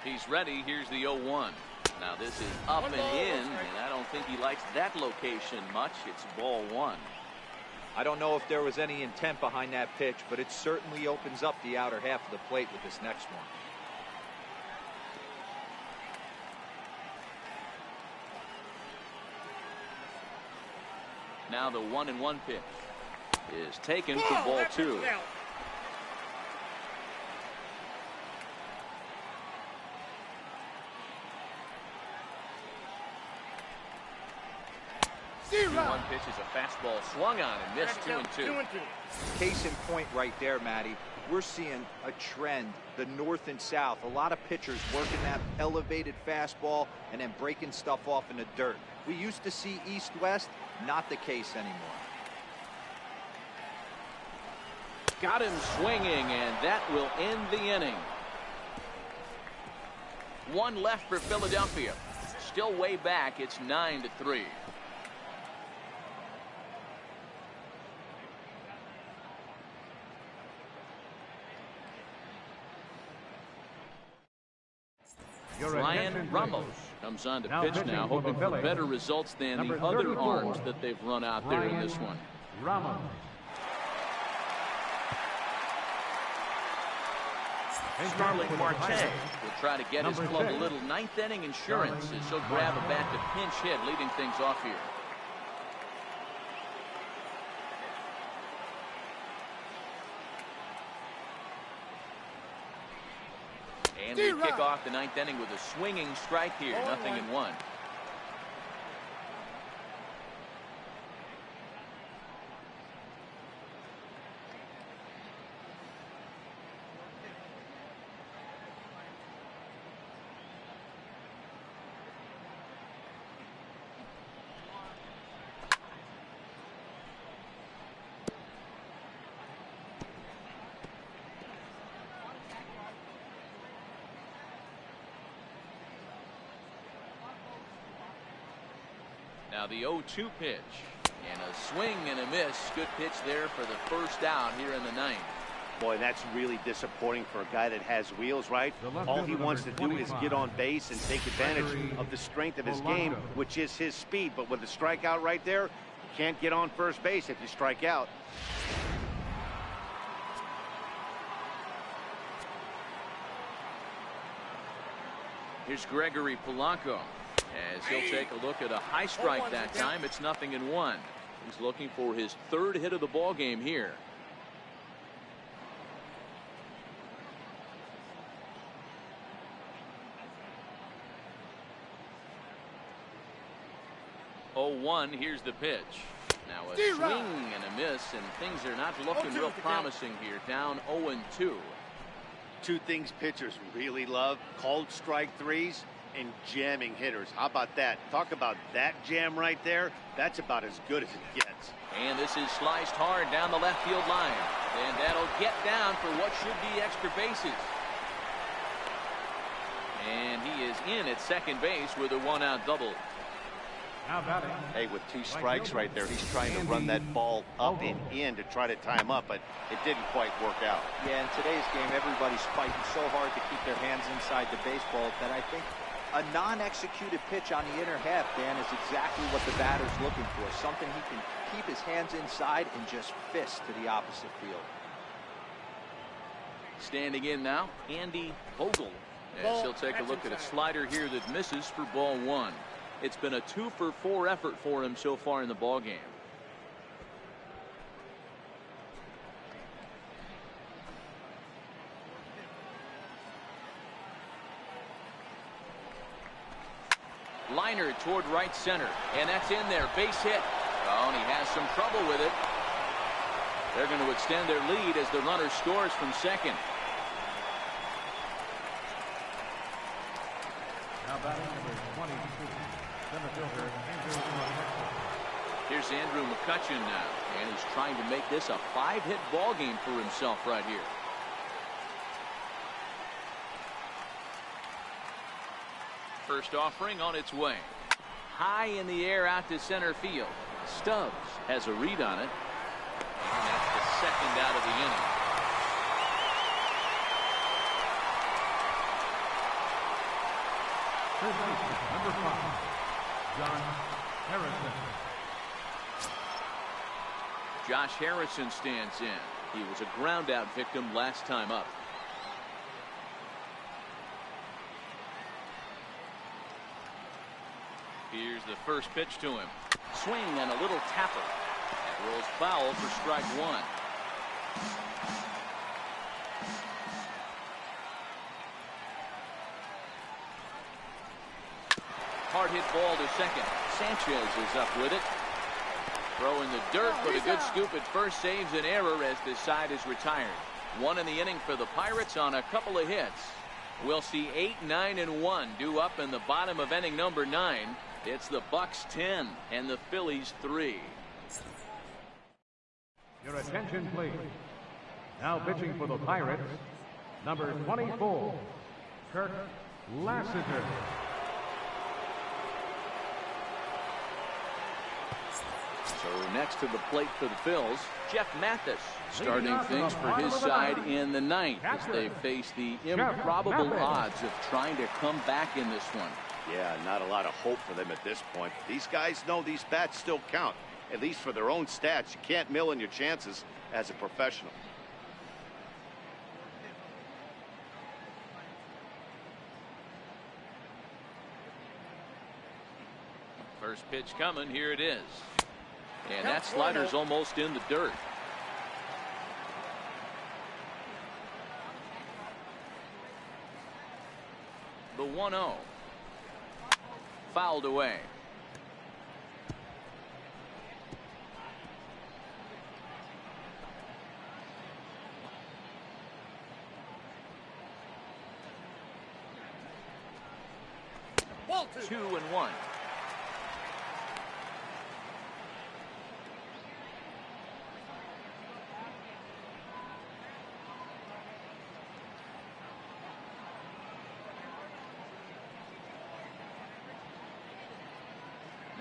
He's ready. Here's the 0-1. Now this is up and in, and I don't think he likes that location much. It's ball 1.
I don't know if there was any intent behind that pitch, but it certainly opens up the outer half of the plate with this next one.
Now the 1-1 pitch is taken for ball 2. The 1 pitch is a fastball swung on and missed. 2-2.
Case in point right there, Matty. We're seeing a trend, the north and south. A lot of pitchers working that elevated fastball and then breaking stuff off in the dirt. We used to see east-west, not the case anymore.
Got him swinging, and that will end the inning. 1 left for Philadelphia. Still way back. It's 9-3. Ryan Ramos comes on to pitch now, hoping for better results than the other arms that they've run out there in this one.
Ramos.
Starling Marte will try to get his club a little ninth inning insurance as he'll grab a bat to pinch hit, leading things off here. And we kick off the ninth inning with a swinging strike here, 0-1. Now the 0-2 pitch. And a swing and a miss. Good pitch there for the first out here in the ninth.
Boy, that's really disappointing for a guy that has wheels, right? All he wants to do is get on base and take advantage of the strength of his game, which is his speed. But with a strikeout right there, you can't get on first base if you strike out.
Here's Gregory Polanco as he'll take a look at a high strike that time. It's 0-1. He's looking for his third hit of the ball game here. Here's the pitch. Now a swing and a miss, and things are not looking real promising here. Down 0-2.
Two things pitchers really love: called strike threes and jamming hitters. How about that? Talk about that jam right there. That's about as good as it gets.
And this is sliced hard down the left field line. And that'll get down for what should be extra bases. And he is in at second base with a one-out double.
Hey, with two strikes right there, he's trying to run that ball up and in to try to tie him up, but it didn't quite work out.
Yeah, in today's game, everybody's fighting so hard to keep their hands inside the baseball that I think a non-executed pitch on the inner half, Dan, is exactly what the batter's looking for. Something he can keep his hands inside and just fist to the opposite field.
Standing in now, Andy Vogel, as he'll take a look at a slider here that misses for ball one. It's been a 2-for-4 effort for him so far in the ball game. Liner toward right center, and that's in there. Base hit. Oh, and he has some trouble with it. They're going to extend their lead as the runner scores from second.
Now batting number 22.
Here's Andrew McCutchen now, and he's trying to make this a 5-hit ball game for himself right here. First offering on its way. High in the air out to center field. Stubbs has a read on it. And that's the second out of the inning.
Number 5, John Harrison.
Josh Harrison stands in. He was a ground out victim last time up. Here's the first pitch to him. Swing and a little tapper. Rolls foul for strike one. Hard hit ball to second. Sanchez is up with it. Throw in the dirt, but a good scoop at first saves an error as this side is retired. One in the inning for the Pirates on a couple of hits. We'll see 8, 9, and 1 due up in the bottom of inning number 9. It's the Bucks 10 and the Phillies 3.
Your attention, please. Now pitching for the Pirates, number 24, Kirk Lassiter.
So next to the plate for the Phils, Jeff Mathis starting things for his side in the ninth as they face the improbable odds of trying to come back in this one.
Yeah, not a lot of hope for them at this point. These guys know these bats still count, at least for their own stats. You can't mill in your chances as a professional.
First pitch coming, here it is. And that slider's almost in the dirt. The 1-0. Fouled away.
Ball
2-1.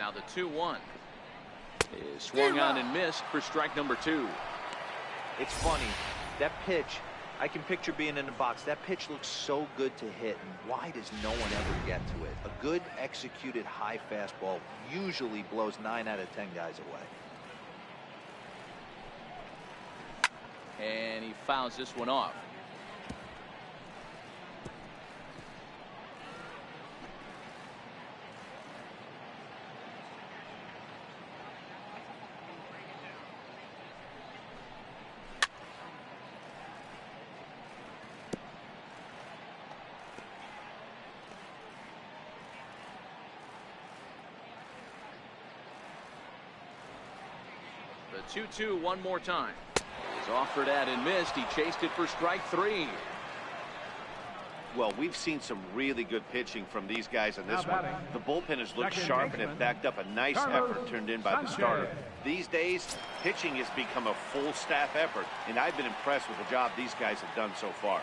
Now the 2-1 is swung on and missed for strike number 2.
It's funny, that pitch, I can picture being in the box. That pitch looks so good to hit, and why does no one ever get to it? A good executed high fastball usually blows 9 out of 10 guys away.
And he fouls this one off. The 2-2 one more time. He's offered at and missed. He chased it for strike 3.
Well, we've seen some really good pitching from these guys in this one. The bullpen has looked sharp and have backed up a nice effort turned in by the starter. These days, pitching has become a full staff effort, and I've been impressed with the job these guys have done so far.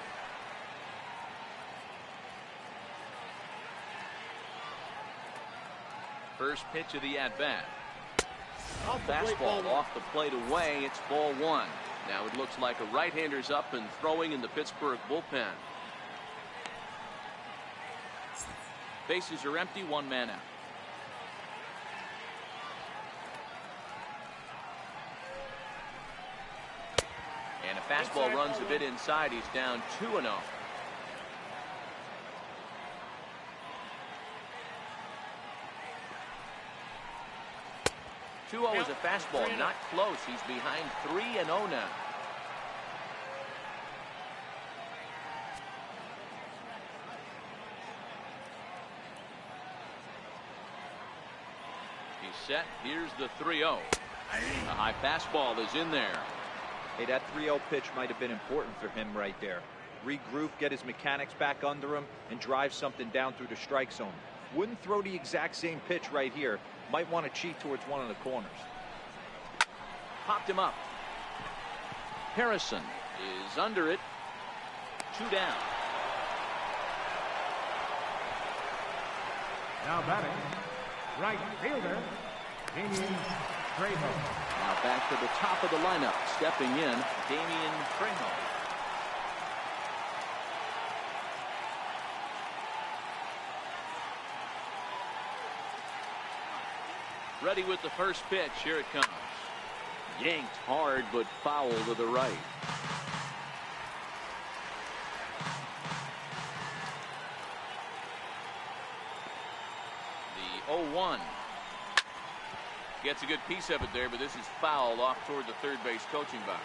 First pitch of the at-bat. Fastball off the plate away. It's ball 1. Now it looks like a right-hander's up and throwing in the Pittsburgh bullpen. Bases are empty, 1 man out. And a fastball runs a bit inside. He's down 2-0. 2-0 is a fastball, not close. He's behind 3-0 now. He's set. Here's the 3-0. A high fastball is in there.
Hey, that 3-0 pitch might have been important for him right there. Regroup, get his mechanics back under him, and drive something down through the strike zone. Wouldn't throw the exact same pitch right here. Might want to cheat towards one of the corners.
Popped him up. Harrison is under it. 2 down.
Now batting, right fielder, Damian Trejo.
Now back to the top of the lineup. Stepping in, Damian Trejo. Ready with the first pitch. Here it comes. Yanked hard, but foul to the right. The 0-1. Gets a good piece of it there, but this is fouled off toward the third base coaching box.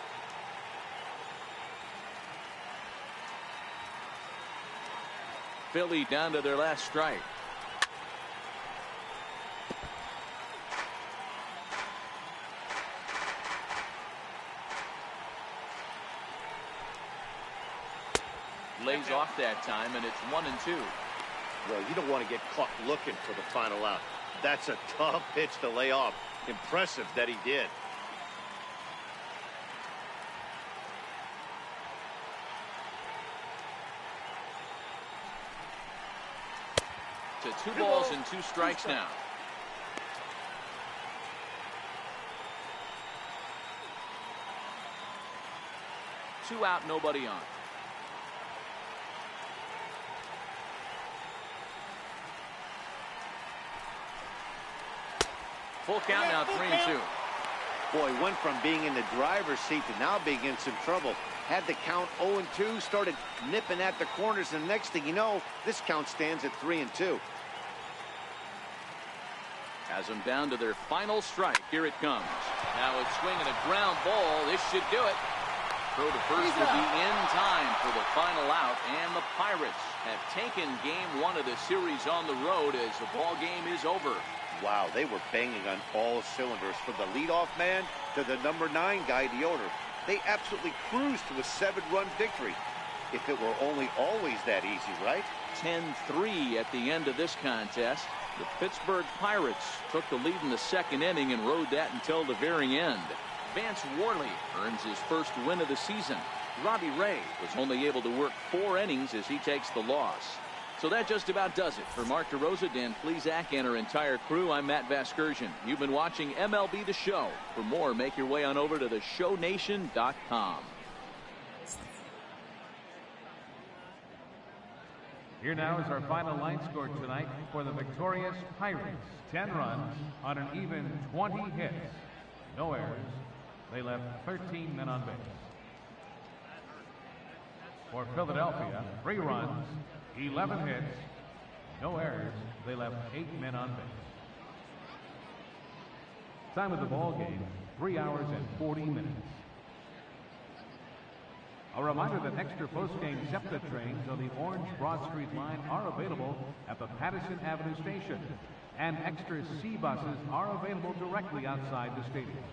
Philly down to their last strike. Lays off that time, and it's 1-2.
Well, you don't want to get caught looking for the final out. That's a tough pitch to lay off. Impressive that he did.
To 2 balls and 2 strikes now. Two out, nobody on. Full count now, 3-2.
Boy, went from being in the driver's seat to now being in some trouble. Had the count 0-2, started nipping at the corners, and the next thing you know, this count stands at 3-2.
Has them down to their final strike. Here it comes. Now it's swinging a ground ball. This should do it. Throw to first will be in time for the final out, and the Pirates have taken game 1 of the series on the road as the ball game is over.
Wow, they were banging on all cylinders from the leadoff man to the number 9 guy, the owner. They absolutely cruised to a 7-run victory. If it were only always that easy, right?
10-3 at the end of this contest. The Pittsburgh Pirates took the lead in the 2nd inning and rode that until the very end. Vance Worley earns his first win of the season. Robbie Ray was only able to work 4 innings as he takes the loss. So that just about does it. For Mark DeRosa, Dan Plesac, and our entire crew, I'm Matt Vasgersian. You've been watching MLB The Show. For more, make your way on over to theshownation.com.
Here now is our final line score tonight for the victorious Pirates. 10 runs on an even 20 hits. No errors. They left 13 men on base. For Philadelphia, 3 runs, 11 hits, no errors. They left 8 men on base. Time of the ball game, 3 hours and 40 minutes. A reminder that extra post-game SEPTA trains on the Orange Broad Street line are available at the Patterson Avenue station, and extra C buses are available directly outside the stadium.